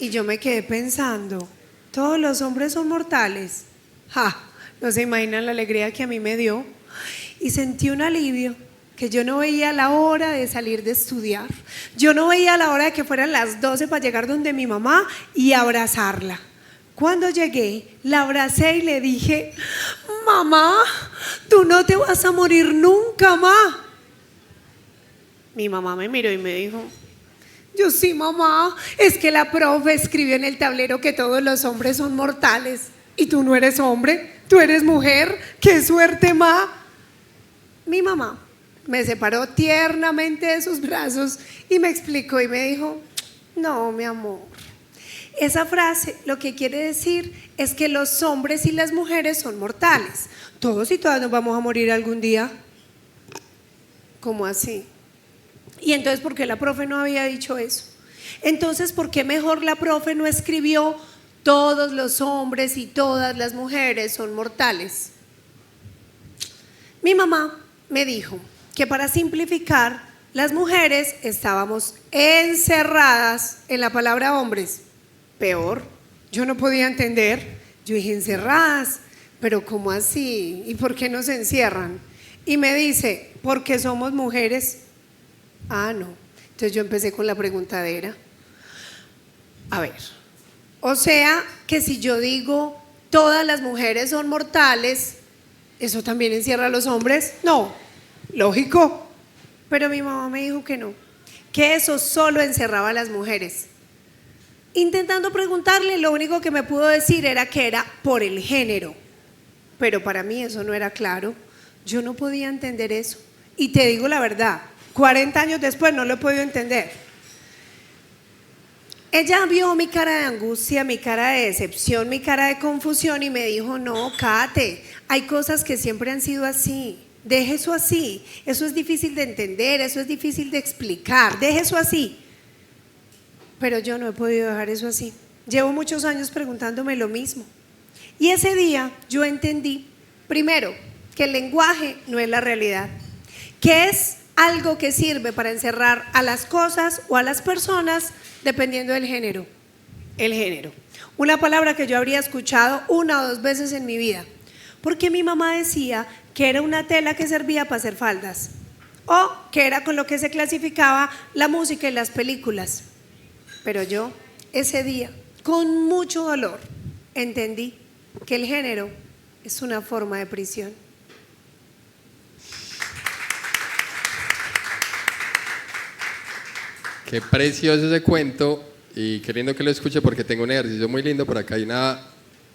Y yo me quedé pensando, ¿todos los hombres son mortales? ¡Ja! No se imaginan la alegría que a mí me dio. Y sentí un alivio, que yo no veía la hora de salir de estudiar. Yo no veía la hora de que fueran las 12 para llegar donde mi mamá y abrazarla. Cuando llegué, la abracé y le dije, mamá, tú no te vas a morir nunca, ma. Mi mamá me miró y me dijo, yo sí, mamá, es que la profe escribió en el tablero que todos los hombres son mortales. Y tú no eres hombre, tú eres mujer. ¡Qué suerte, ma! Mi mamá me separó tiernamente de sus brazos y me explicó y me dijo, no, mi amor, esa frase lo que quiere decir es que los hombres y las mujeres son mortales. Todos y todas nos vamos a morir algún día. ¿Cómo así? Y entonces, ¿por qué la profe no había dicho eso? Entonces, ¿por qué mejor la profe no escribió todos los hombres y todas las mujeres son mortales? Mi mamá me dijo que para simplificar, las mujeres estábamos encerradas en la palabra hombres. Peor, yo no podía entender. Yo dije, encerradas, pero ¿cómo así? ¿Y por qué nos encierran? Y me dice, porque somos mujeres. Ah, no. Entonces yo empecé con la preguntadera. A ver, o sea que si yo digo todas las mujeres son mortales, ¿eso también encierra a los hombres? No, lógico. Pero mi mamá me dijo que no, que eso solo encerraba a las mujeres. Intentando preguntarle, lo único que me pudo decir era que era por el género. Pero para mí eso no era claro. Yo no podía entender eso. Y te digo la verdad, 40 años después no lo he podido entender. Ella vio mi cara de angustia, mi cara de decepción, mi cara de confusión y me dijo, no, Kate, hay cosas que siempre han sido así. Deje eso así. Eso es difícil de entender, eso es difícil de explicar. Deje eso así. Pero yo no he podido dejar eso así. Llevo muchos años preguntándome lo mismo. Y ese día yo entendí, primero, que el lenguaje no es la realidad, que es algo que sirve para encerrar a las cosas o a las personas dependiendo del género. El género. Una palabra que yo habría escuchado 1 o 2 veces en mi vida. Porque mi mamá decía que era una tela que servía para hacer faldas. O que era con lo que se clasificaba la música y las películas. Pero yo, ese día, con mucho dolor, entendí que el género es una forma de prisión. Qué precioso ese cuento y qué lindo que lo escuche porque tengo un ejercicio muy lindo. Por acá hay una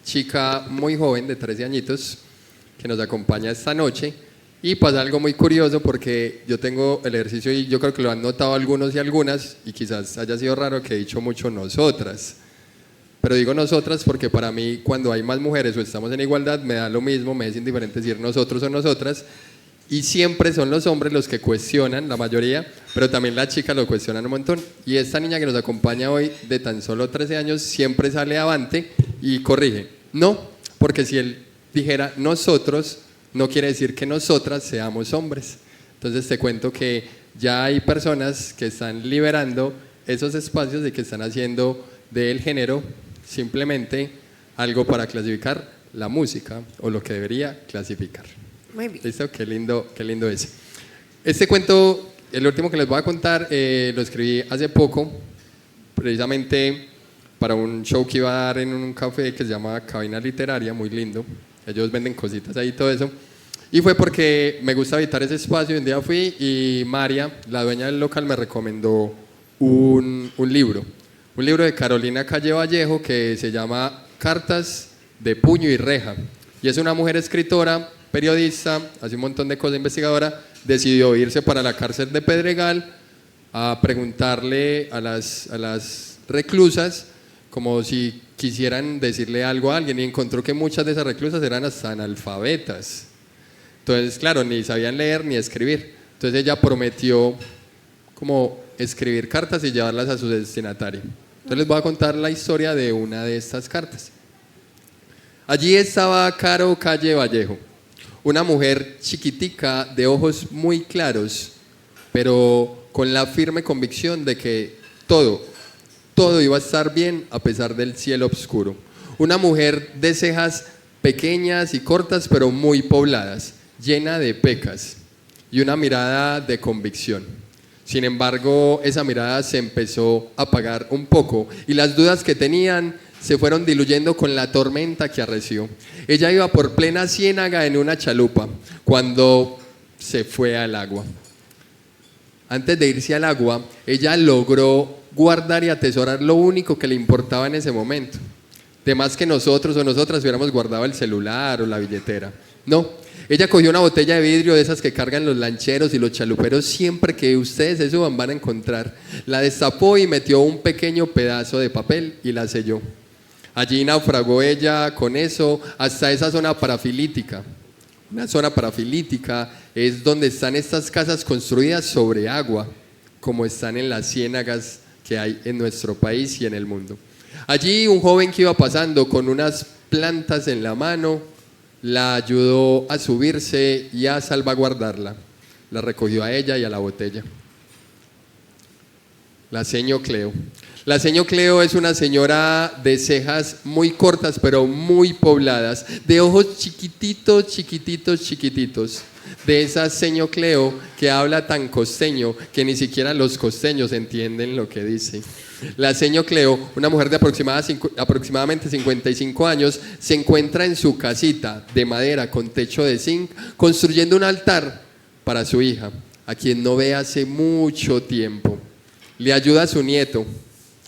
chica muy joven de 13 añitos que nos acompaña esta noche y pasa algo muy curioso porque yo tengo el ejercicio y yo creo que lo han notado algunos y algunas y quizás haya sido raro que he dicho mucho nosotras, pero digo nosotras porque para mí cuando hay más mujeres o estamos en igualdad me da lo mismo, me es indiferente decir nosotros o nosotras. Y siempre son los hombres los que cuestionan, la mayoría, pero también las chicas lo cuestionan un montón. Y esta niña que nos acompaña hoy, de tan solo 13 años, siempre sale avante y corrige. No, porque si él dijera nosotros, no quiere decir que nosotras seamos hombres. Entonces te cuento que ya hay personas que están liberando esos espacios y que están haciendo del género simplemente algo para clasificar la música o lo que debería clasificar. Muy bien. ¿Listo? Qué lindo ese. Este cuento, el último que les voy a contar, lo escribí hace poco, precisamente para un show que iba a dar en un café que se llama Cabina Literaria, muy lindo. Ellos venden cositas ahí y todo eso. Y fue porque me gusta habitar ese espacio. Un día fui y María, la dueña del local, me recomendó un libro de Carolina Calle Vallejo que se llama Cartas de Puño y Reja. Y es una mujer escritora, periodista, hace un montón de cosas, investigadora, decidió irse para la cárcel de Pedregal a preguntarle a las reclusas como si quisieran decirle algo a alguien y encontró que muchas de esas reclusas eran hasta analfabetas. Entonces, claro, ni sabían leer ni escribir. Entonces ella prometió como escribir cartas y llevarlas a su destinatario. Entonces les voy a contar la historia de una de estas cartas. Allí estaba Caro Calle Vallejo, una mujer chiquitica de ojos muy claros, pero con la firme convicción de que todo todo iba a estar bien a pesar del cielo oscuro. Una mujer de cejas pequeñas y cortas, pero muy pobladas, llena de pecas y una mirada de convicción. Sin embargo, esa mirada se empezó a apagar un poco y las dudas que tenían se fueron diluyendo con la tormenta que arreció. Ella iba por plena ciénaga en una chalupa cuando se fue al agua. Antes de irse al agua, ella logró guardar y atesorar lo único que le importaba en ese momento. De más que nosotros o nosotras hubiéramos guardado el celular o la billetera. No, ella cogió una botella de vidrio de esas que cargan los lancheros y los chaluperos siempre que ustedes se suban van a encontrar. La destapó y metió un pequeño pedazo de papel y la selló. Allí naufragó ella con eso hasta esa zona parafilítica. Una zona parafilítica es donde están estas casas construidas sobre agua, como están en las ciénagas que hay en nuestro país y en el mundo. Allí un joven que iba pasando con unas plantas en la mano la ayudó a subirse y a salvaguardarla. La recogió a ella y a la botella. La seño Cleo. La seño Cleo es una señora de cejas muy cortas pero muy pobladas, de ojos chiquititos, chiquititos, chiquititos. De esa seño Cleo que habla tan costeño que ni siquiera los costeños entienden lo que dice. La seño Cleo, una mujer de aproximadamente 55 años, se encuentra en su casita de madera con techo de zinc, construyendo un altar para su hija, a quien no ve hace mucho tiempo. Le ayuda a su nieto,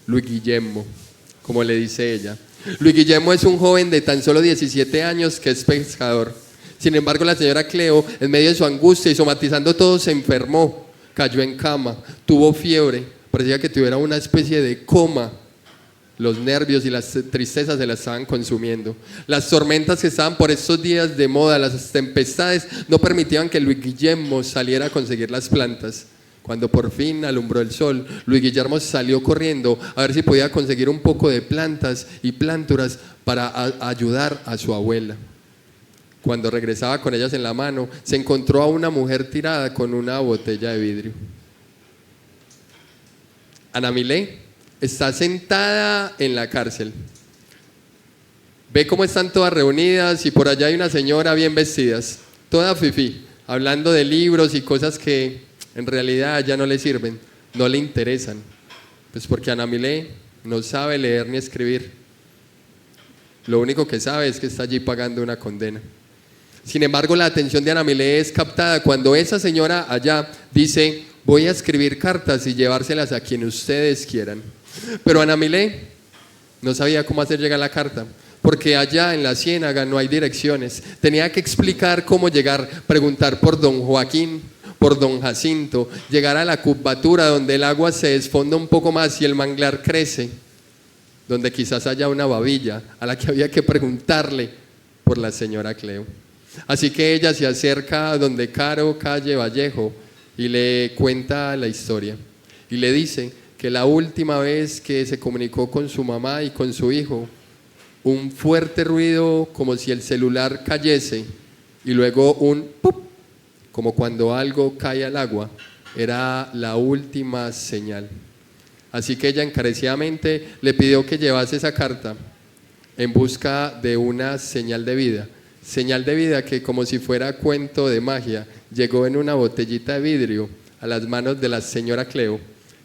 Luis Guillermo, como le dice ella. Luis Guillermo es un joven de tan solo 17 años que es pescador. Sin embargo, la señora Cleo, en medio de su angustia y somatizando todo, se enfermó, cayó en cama, tuvo fiebre, parecía que tuviera una especie de coma. Los nervios y las tristezas se la estaban consumiendo. Las tormentas que estaban por estos días de moda, las tempestades, no permitían que Luis Guillermo saliera a conseguir las plantas. Cuando por fin alumbró el sol, Luis Guillermo salió corriendo a ver si podía conseguir un poco de plantas y plánturas para ayudar a su abuela. Cuando regresaba con ellas en la mano, se encontró a una mujer tirada con una botella de vidrio. Ana Milé está sentada en la cárcel. Ve cómo están todas reunidas y por allá hay una señora bien vestidas, toda fifí, hablando de libros y cosas que en realidad ya no le sirven, no le interesan. Pues porque Ana Milé no sabe leer ni escribir. Lo único que sabe es que está allí pagando una condena. Sin embargo, la atención de Ana Milé es captada cuando esa señora allá dice: voy a escribir cartas y llevárselas a quien ustedes quieran. Pero Ana Milé no sabía cómo hacer llegar la carta, porque allá en la ciénaga no hay direcciones. Tenía que explicar cómo llegar, preguntar por don Joaquín, por don Jacinto, llegar a la curvatura donde el agua se desfonda un poco más y el manglar crece, donde quizás haya una babilla a la que había que preguntarle por la señora Cleo. Así que ella se acerca a donde Caro Calle Vallejo y le cuenta la historia y le dice que la última vez que se comunicó con su mamá y con su hijo, un fuerte ruido como si el celular cayese y luego un ¡pup!, como cuando algo cae al agua, era la última señal. Así que ella encarecidamente le pidió que llevase esa carta en busca de una señal de vida que, como si fuera cuento de magia, llegó en una botellita de vidrio a las manos de la señora Cleo,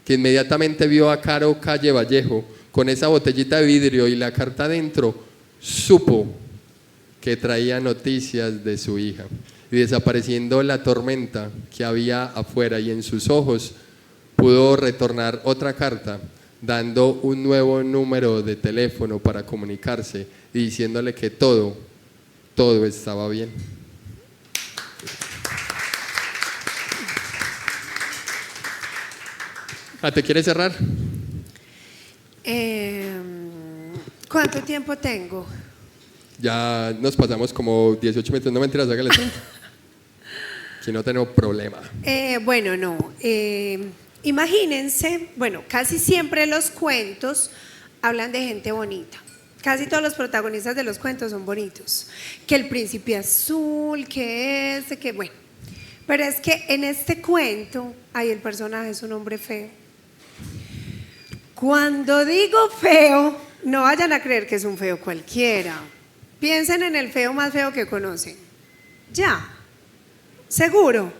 que inmediatamente vio a Caro Calle Vallejo con esa botellita de vidrio y la carta dentro, supo que traía noticias de su hija. Y desapareciendo la tormenta que había afuera y en sus ojos, pudo retornar otra carta dando un nuevo número de teléfono para comunicarse y diciéndole que todo estaba bien. ¿Te quieres cerrar? ¿Cuánto tiempo tengo? Ya nos pasamos como 18 minutos, no mentiras, hágale. Aquí no tenemos problema. Bueno, no. Imagínense, bueno, casi siempre los cuentos hablan de gente bonita. Casi todos los protagonistas de los cuentos son bonitos. Que el príncipe azul, que bueno. Pero es que en este cuento, el personaje es un hombre feo. Cuando digo feo, no vayan a creer que es un feo cualquiera. Piensen en el feo más feo que conocen. Ya, seguro,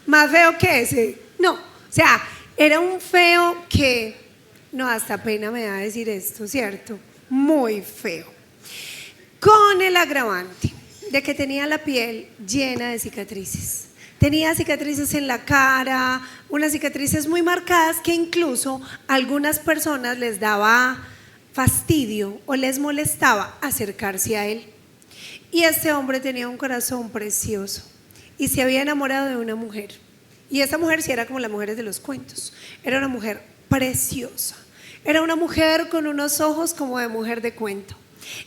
más feo que ese. No, o sea, era un feo que, no, hasta pena me da decir esto, ¿cierto? Muy feo. Con el agravante de que tenía la piel llena de cicatrices. Tenía cicatrices en la cara, unas cicatrices muy marcadas que incluso a algunas personas les daba fastidio o les molestaba acercarse a él. Y este hombre tenía un corazón precioso y se había enamorado de una mujer. Y esa mujer sí era como las mujeres de los cuentos. Era una mujer preciosa. Era una mujer con unos ojos como de mujer de cuento.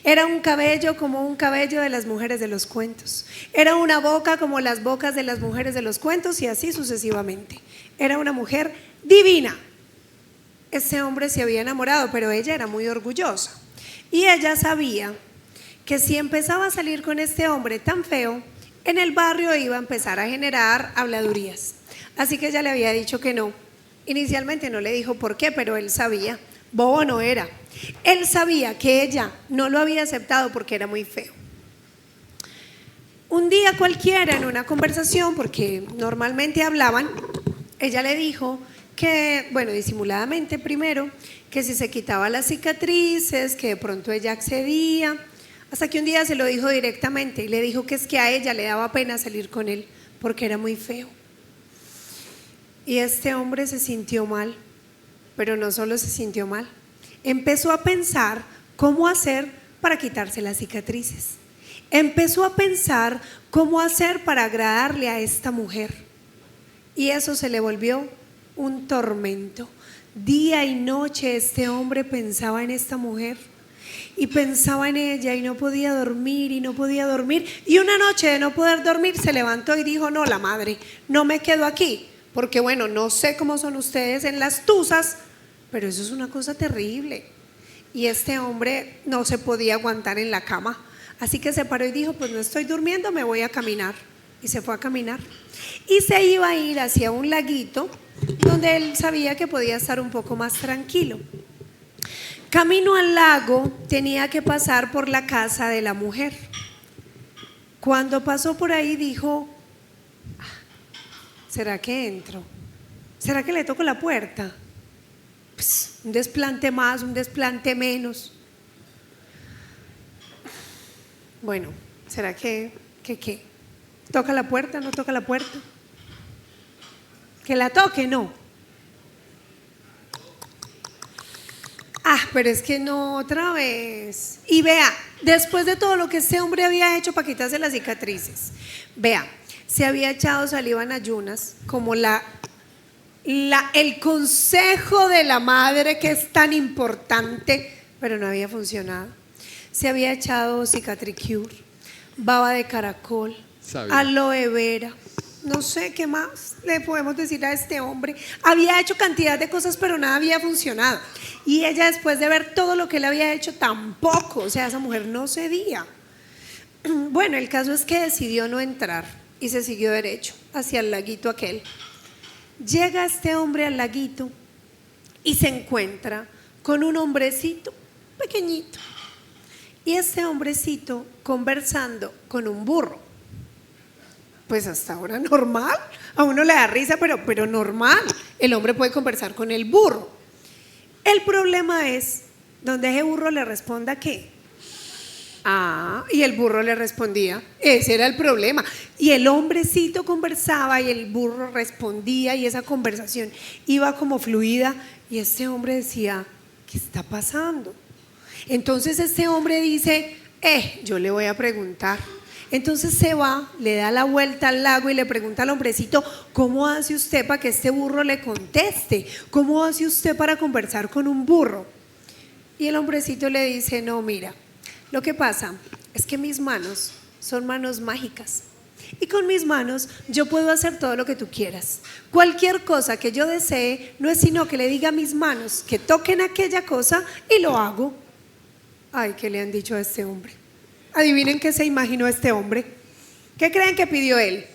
Era un cabello como un cabello de las mujeres de los cuentos. Era una boca como las bocas de las mujeres de los cuentos y así sucesivamente. Era una mujer divina. Este hombre se había enamorado, pero ella era muy orgullosa. Y ella sabía que si empezaba a salir con este hombre tan feo, en el barrio iba a empezar a generar habladurías. Así que ella le había dicho que no. Inicialmente no le dijo por qué, pero él sabía. Bobo no era. Él sabía que ella no lo había aceptado porque era muy feo. Un día cualquiera en una conversación, porque normalmente hablaban, ella le dijo que, bueno, disimuladamente primero, que si se quitaba las cicatrices, que de pronto ella accedía, hasta que un día se lo dijo directamente y le dijo que es que a ella le daba pena salir con él porque era muy feo. Y este hombre se sintió mal, pero no solo se sintió mal, empezó a pensar cómo hacer para quitarse las cicatrices. Empezó a pensar cómo hacer para agradarle a esta mujer. Y eso se le volvió un tormento. Día y noche este hombre pensaba en esta mujer y pensaba en ella y no podía dormir y no podía dormir. Y una noche de no poder dormir se levantó y dijo: no, la madre, no me quedo aquí, porque bueno, no sé cómo son ustedes en las tuzas, pero eso es una cosa terrible. Y este hombre no se podía aguantar en la cama, así que se paró y dijo: pues no estoy durmiendo, me voy a caminar. Y se fue a caminar y se iba a ir hacia un laguito donde él sabía que podía estar un poco más tranquilo. Camino al lago tenía que pasar por la casa de la mujer. Cuando pasó por ahí dijo: ¿será que entro? ¿Será que le toco la puerta? Pues, un desplante más, un desplante menos. Bueno, ¿será que qué? ¿Toca la puerta? ¿No toca la puerta? ¿Que la toque? No. Pero es que no, otra vez. Y vea, después de todo lo que este hombre había hecho para quitarse las cicatrices, vea, se había echado saliva en ayunas, como el consejo de la madre que es tan importante, pero no había funcionado. Se había echado cicatricure, baba de caracol, aloe vera, no sé qué más le podemos decir a este hombre. Había hecho cantidad de cosas, pero nada había funcionado. Y ella, después de ver todo lo que él había hecho, tampoco, o sea, esa mujer no cedía. Bueno, el caso es que decidió no entrar y se siguió derecho hacia el laguito aquel. Llega este hombre al laguito y se encuentra con un hombrecito pequeñito. Y este hombrecito conversando con un burro. Pues hasta ahora normal, a uno le da risa, pero normal, el hombre puede conversar con el burro. El problema es donde ese burro le responda ¿qué? Y el burro le respondía, ese era el problema. Y el hombrecito conversaba y el burro respondía y esa conversación iba como fluida y este hombre decía: ¿qué está pasando? Entonces este hombre dice: yo le voy a preguntar. Entonces se va, le da la vuelta al lago y le pregunta al hombrecito: ¿cómo hace usted para que este burro le conteste? ¿Cómo hace usted para conversar con un burro? Y el hombrecito le dice: no, mira, lo que pasa es que mis manos son manos mágicas y con mis manos yo puedo hacer todo lo que tú quieras. Cualquier cosa que yo desee no es sino que le diga a mis manos que toquen aquella cosa y lo hago. Ay, ¿qué le han dicho a este hombre? Adivinen qué se imaginó este hombre. ¿Qué creen que pidió él?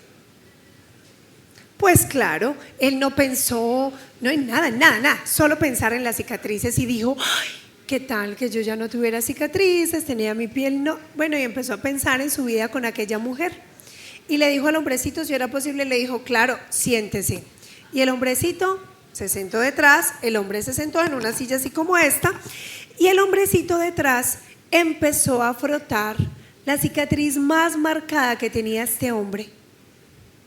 Pues claro, él no pensó, no en nada, solo pensar en las cicatrices y dijo, "Ay, ¿qué tal que yo ya no tuviera cicatrices? Tenía mi piel, no". Bueno, y empezó a pensar en su vida con aquella mujer. Y le dijo al hombrecito, si era posible, le dijo, claro, siéntese. Y el hombrecito se sentó detrás, el hombre se sentó en una silla así como esta, y el hombrecito detrás empezó a frotar la cicatriz más marcada que tenía este hombre.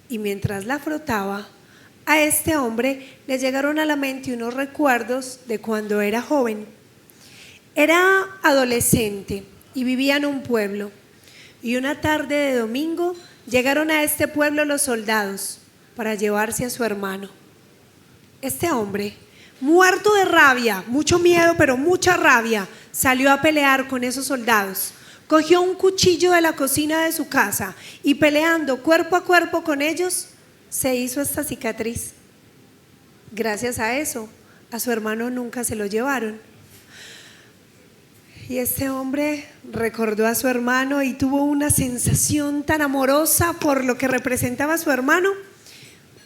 Y mientras la frotaba, a este hombre le llegaron a la mente unos recuerdos de cuando era joven. Era adolescente y vivía en un pueblo. Y una tarde de domingo llegaron a este pueblo los soldados para llevarse a su hermano. Este hombre, muerto de rabia, mucho miedo, pero mucha rabia, salió a pelear con esos soldados. Cogió un cuchillo de la cocina de su casa y peleando cuerpo a cuerpo con ellos, se hizo esta cicatriz. Gracias a eso, a su hermano nunca se lo llevaron. Y este hombre recordó a su hermano y tuvo una sensación tan amorosa por lo que representaba a su hermano.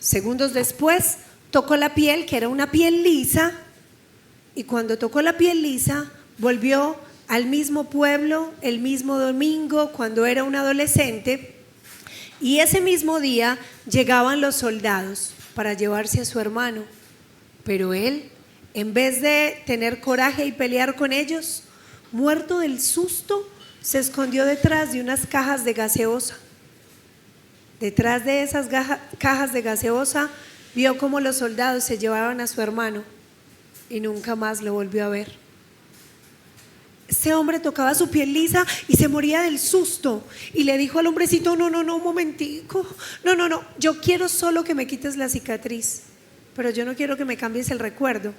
Segundos después, tocó la piel, que era una piel lisa, y cuando tocó la piel lisa, volvió al mismo pueblo el mismo domingo cuando era un adolescente, y ese mismo día llegaban los soldados para llevarse a su hermano, pero él, en vez de tener coraje y pelear con ellos, muerto del susto, se escondió detrás de unas cajas de gaseosa. Detrás de esas cajas de gaseosa vio cómo los soldados se llevaban a su hermano y nunca más lo volvió a ver. Este hombre tocaba su piel lisa y se moría del susto y le dijo al hombrecito, no, un momentico, no, yo quiero solo que me quites la cicatriz, pero yo no quiero que me cambies el recuerdo,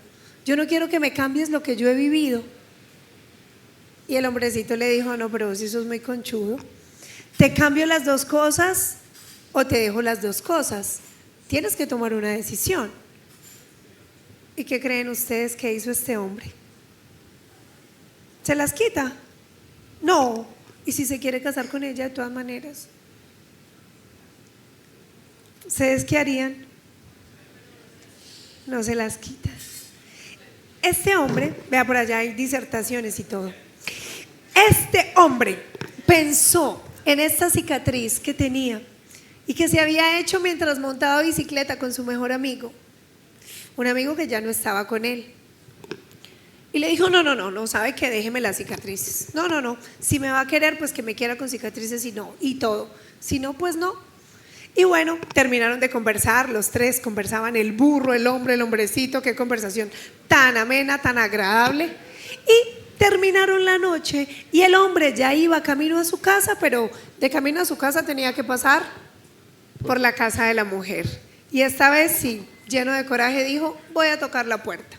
yo no quiero que me cambies lo que yo he vivido. Y el hombrecito le dijo, no, pero vos sos muy conchudo, ¿te cambio las dos cosas o te dejo las dos cosas? Tienes que tomar una decisión. ¿Y qué creen ustedes que hizo este hombre? ¿Se las quita? No. ¿Y si se quiere casar con ella de todas maneras? ¿Ustedes qué harían? No se las quita. Este hombre, vea por allá hay disertaciones y todo. Este hombre pensó en esta cicatriz que tenía y que se había hecho mientras montaba bicicleta con su mejor amigo, un amigo que ya no estaba con él. Y le dijo, no, ¿sabe qué? Déjeme las cicatrices. No, si me va a querer, pues que me quiera con cicatrices y todo. Si no, pues no. Y bueno, terminaron de conversar, los tres conversaban, el burro, el hombre, el hombrecito, qué conversación tan amena, tan agradable. Y terminaron la noche y el hombre ya iba camino a su casa, pero de camino a su casa tenía que pasar por la casa de la mujer. Y esta vez sí, lleno de coraje dijo, voy a tocar la puerta.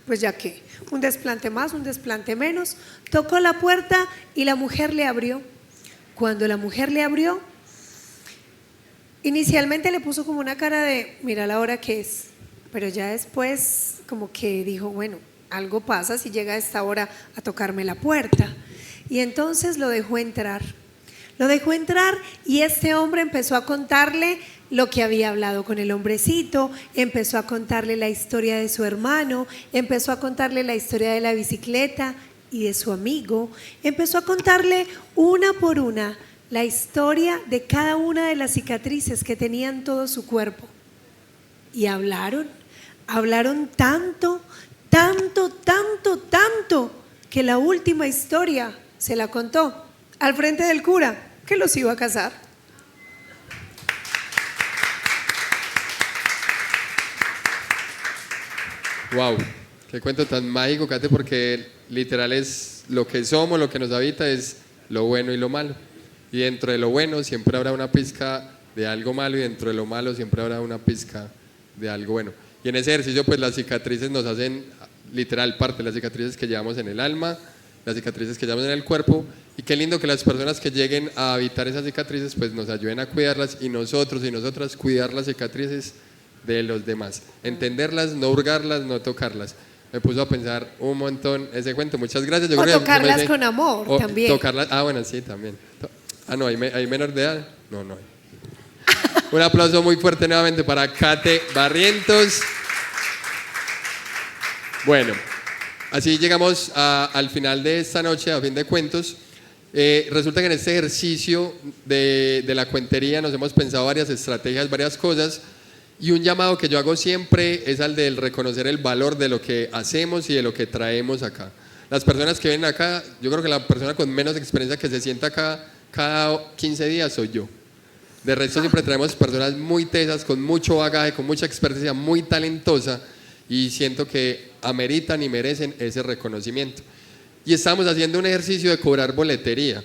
Pues ya que, un desplante más, un desplante menos, tocó la puerta y la mujer le abrió. Cuando la mujer le abrió, inicialmente le puso como una cara de, mira la hora que es, pero ya después como que dijo, bueno, algo pasa si llega a esta hora a tocarme la puerta. Y entonces lo dejó entrar. Lo dejó entrar y este hombre empezó a contarle lo que había hablado con el hombrecito, empezó a contarle la historia de su hermano, empezó a contarle la historia de la bicicleta y de su amigo, empezó a contarle una por una la historia de cada una de las cicatrices que tenía en todo su cuerpo. Y hablaron tanto, que la última historia se la contó al frente del cura que los iba a casar. Wow, qué cuento tan mágico, Kate, porque literal es lo que somos, lo que nos habita es lo bueno y lo malo. Y dentro de lo bueno siempre habrá una pizca de algo malo y dentro de lo malo siempre habrá una pizca de algo bueno. Y en ese ejercicio pues las cicatrices nos hacen literal parte, las cicatrices que llevamos en el alma, las cicatrices que llevamos en el cuerpo, y qué lindo que las personas que lleguen a habitar esas cicatrices pues nos ayuden a cuidarlas y nosotros y nosotras cuidar las cicatrices de los demás, entenderlas, no hurgarlas, no tocarlas. Me puso a pensar un montón ese cuento, muchas gracias. Yo o creo tocarlas que con amor también. Tocarlas, bueno, sí, también. ¿Hay menor de edad? No hay. Un aplauso muy fuerte nuevamente para Kate Barrientos. Bueno, así llegamos al final de esta noche, a fin de cuentos. Resulta que en este ejercicio de la cuentería nos hemos pensado varias estrategias, varias cosas, y un llamado que yo hago siempre es al del reconocer el valor de lo que hacemos y de lo que traemos acá. Las personas que vienen acá, yo creo que la persona con menos experiencia que se sienta acá cada 15 días soy yo. De resto siempre traemos personas muy tesas, con mucho bagaje, con mucha experiencia, muy talentosa, y siento que ameritan y merecen ese reconocimiento. Y estamos haciendo un ejercicio de cobrar boletería.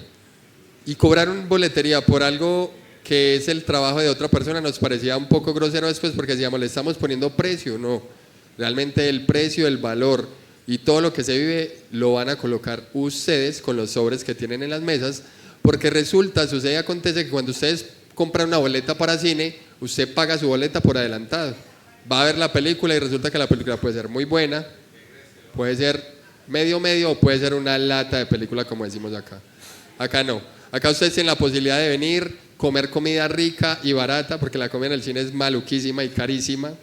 Y cobrar una boletería por algo que es el trabajo de otra persona nos parecía un poco grosero después, porque decíamos, le estamos poniendo precio. No, realmente el precio, el valor y todo lo que se vive lo van a colocar ustedes con los sobres que tienen en las mesas, porque resulta, sucede y acontece que cuando ustedes compran una boleta para cine, usted paga su boleta por adelantado. Va a ver la película y resulta que la película puede ser muy buena, puede ser medio o puede ser una lata de película, como decimos acá. Acá no. Acá ustedes tienen la posibilidad de venir, comer comida rica y barata, porque la comida en el cine es maluquísima y carísima.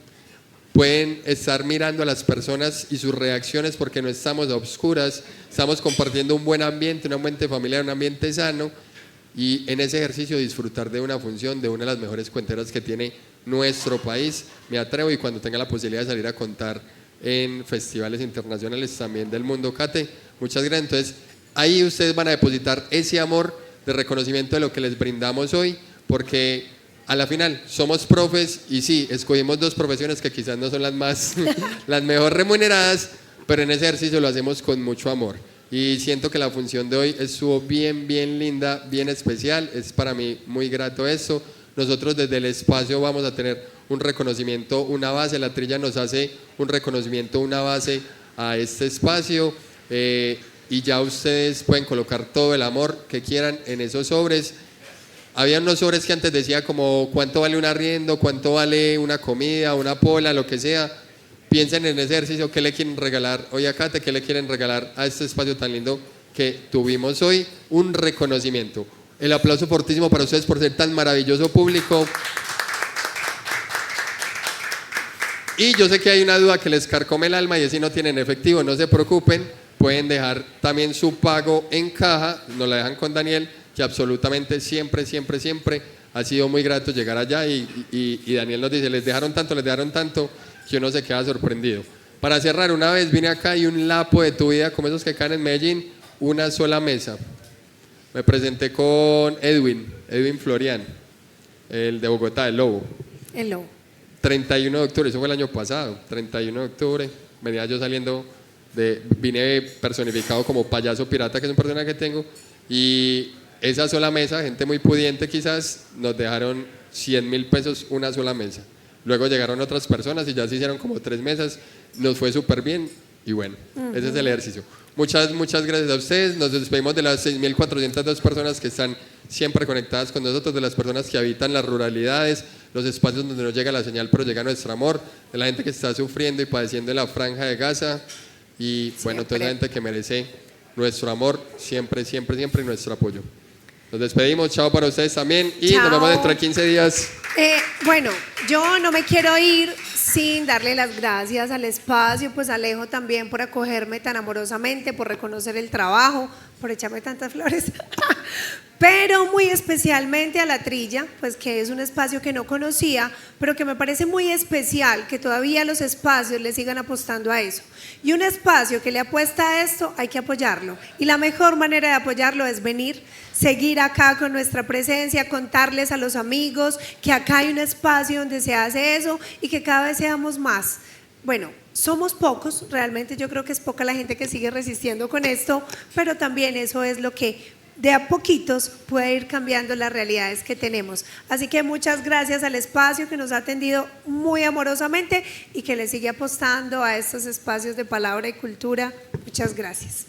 Pueden estar mirando a las personas y sus reacciones, porque no estamos a obscuras, estamos compartiendo un buen ambiente, un ambiente familiar, un ambiente sano, y en ese ejercicio disfrutar de una función de una de las mejores cuenteras que tiene nuestro país. Me atrevo, y cuando tenga la posibilidad de salir a contar en festivales internacionales también del mundo, Kate, muchas gracias. Entonces ahí ustedes van a depositar ese amor de reconocimiento de lo que les brindamos hoy, porque a la final somos profes, y sí, escogimos dos profesiones que quizás no son las más las mejor remuneradas, pero en ese ejercicio lo hacemos con mucho amor, y siento que la función de hoy estuvo bien linda, bien especial. Es para mí muy grato eso. Nosotros desde el espacio vamos a tener un reconocimiento, una base. La trilla nos hace un reconocimiento, una base a este espacio, y ya ustedes pueden colocar todo el amor que quieran en esos sobres. Había unos sobres que antes decía como cuánto vale un arriendo, cuánto vale una comida, una pola, lo que sea. Piensen en ese ejercicio, qué le quieren regalar hoy a Kate, qué le quieren regalar a este espacio tan lindo que tuvimos hoy. Un reconocimiento. El aplauso fortísimo para ustedes por ser tan maravilloso público. Y yo sé que hay una duda que les carcome el alma, y es si no tienen efectivo. No se preocupen, pueden dejar también su pago en caja, nos la dejan con Daniel, que absolutamente siempre ha sido muy grato llegar allá, y Daniel nos dice, les dejaron tanto, que uno se queda sorprendido. Para cerrar, una vez vine acá y un lapo de tu vida, como esos que caen en Medellín, una sola mesa. Me presenté con Edwin Florian, el de Bogotá, el Lobo. El Lobo. 31 de octubre, eso fue el año pasado, 31 de octubre, venía yo saliendo vine personificado como Payaso Pirata, que es un personaje que tengo, y esa sola mesa, gente muy pudiente quizás, nos dejaron 100,000 pesos una sola mesa. Luego llegaron otras personas y ya se hicieron como 3 mesas, nos fue súper bien, y bueno, ese es el ejercicio. Muchas gracias a ustedes. Nos despedimos de las 6,402 personas que están siempre conectadas con nosotros, de las personas que habitan las ruralidades, los espacios donde no llega la señal pero llega nuestro amor, de la gente que está sufriendo y padeciendo en la franja de Gaza, y bueno, toda la gente que merece nuestro amor siempre y nuestro apoyo. Nos despedimos, chao para ustedes también, y chao. Nos vemos dentro de 15 días. Bueno, yo no me quiero ir sin darle las gracias al espacio, pues a Alejo también por acogerme tan amorosamente, por reconocer el trabajo, por echarme tantas flores, pero muy especialmente a La Trilla, pues que es un espacio que no conocía, pero que me parece muy especial que todavía los espacios le sigan apostando a eso. Y un espacio que le apuesta a esto, hay que apoyarlo. Y la mejor manera de apoyarlo es venir, seguir acá con nuestra presencia, contarles a los amigos que acá hay un espacio donde se hace eso y que cada vez seamos más. Bueno, somos pocos, realmente yo creo que es poca la gente que sigue resistiendo con esto, pero también eso es lo que de a poquitos puede ir cambiando las realidades que tenemos. Así que muchas gracias al espacio que nos ha atendido muy amorosamente y que le sigue apostando a estos espacios de palabra y cultura. Muchas gracias.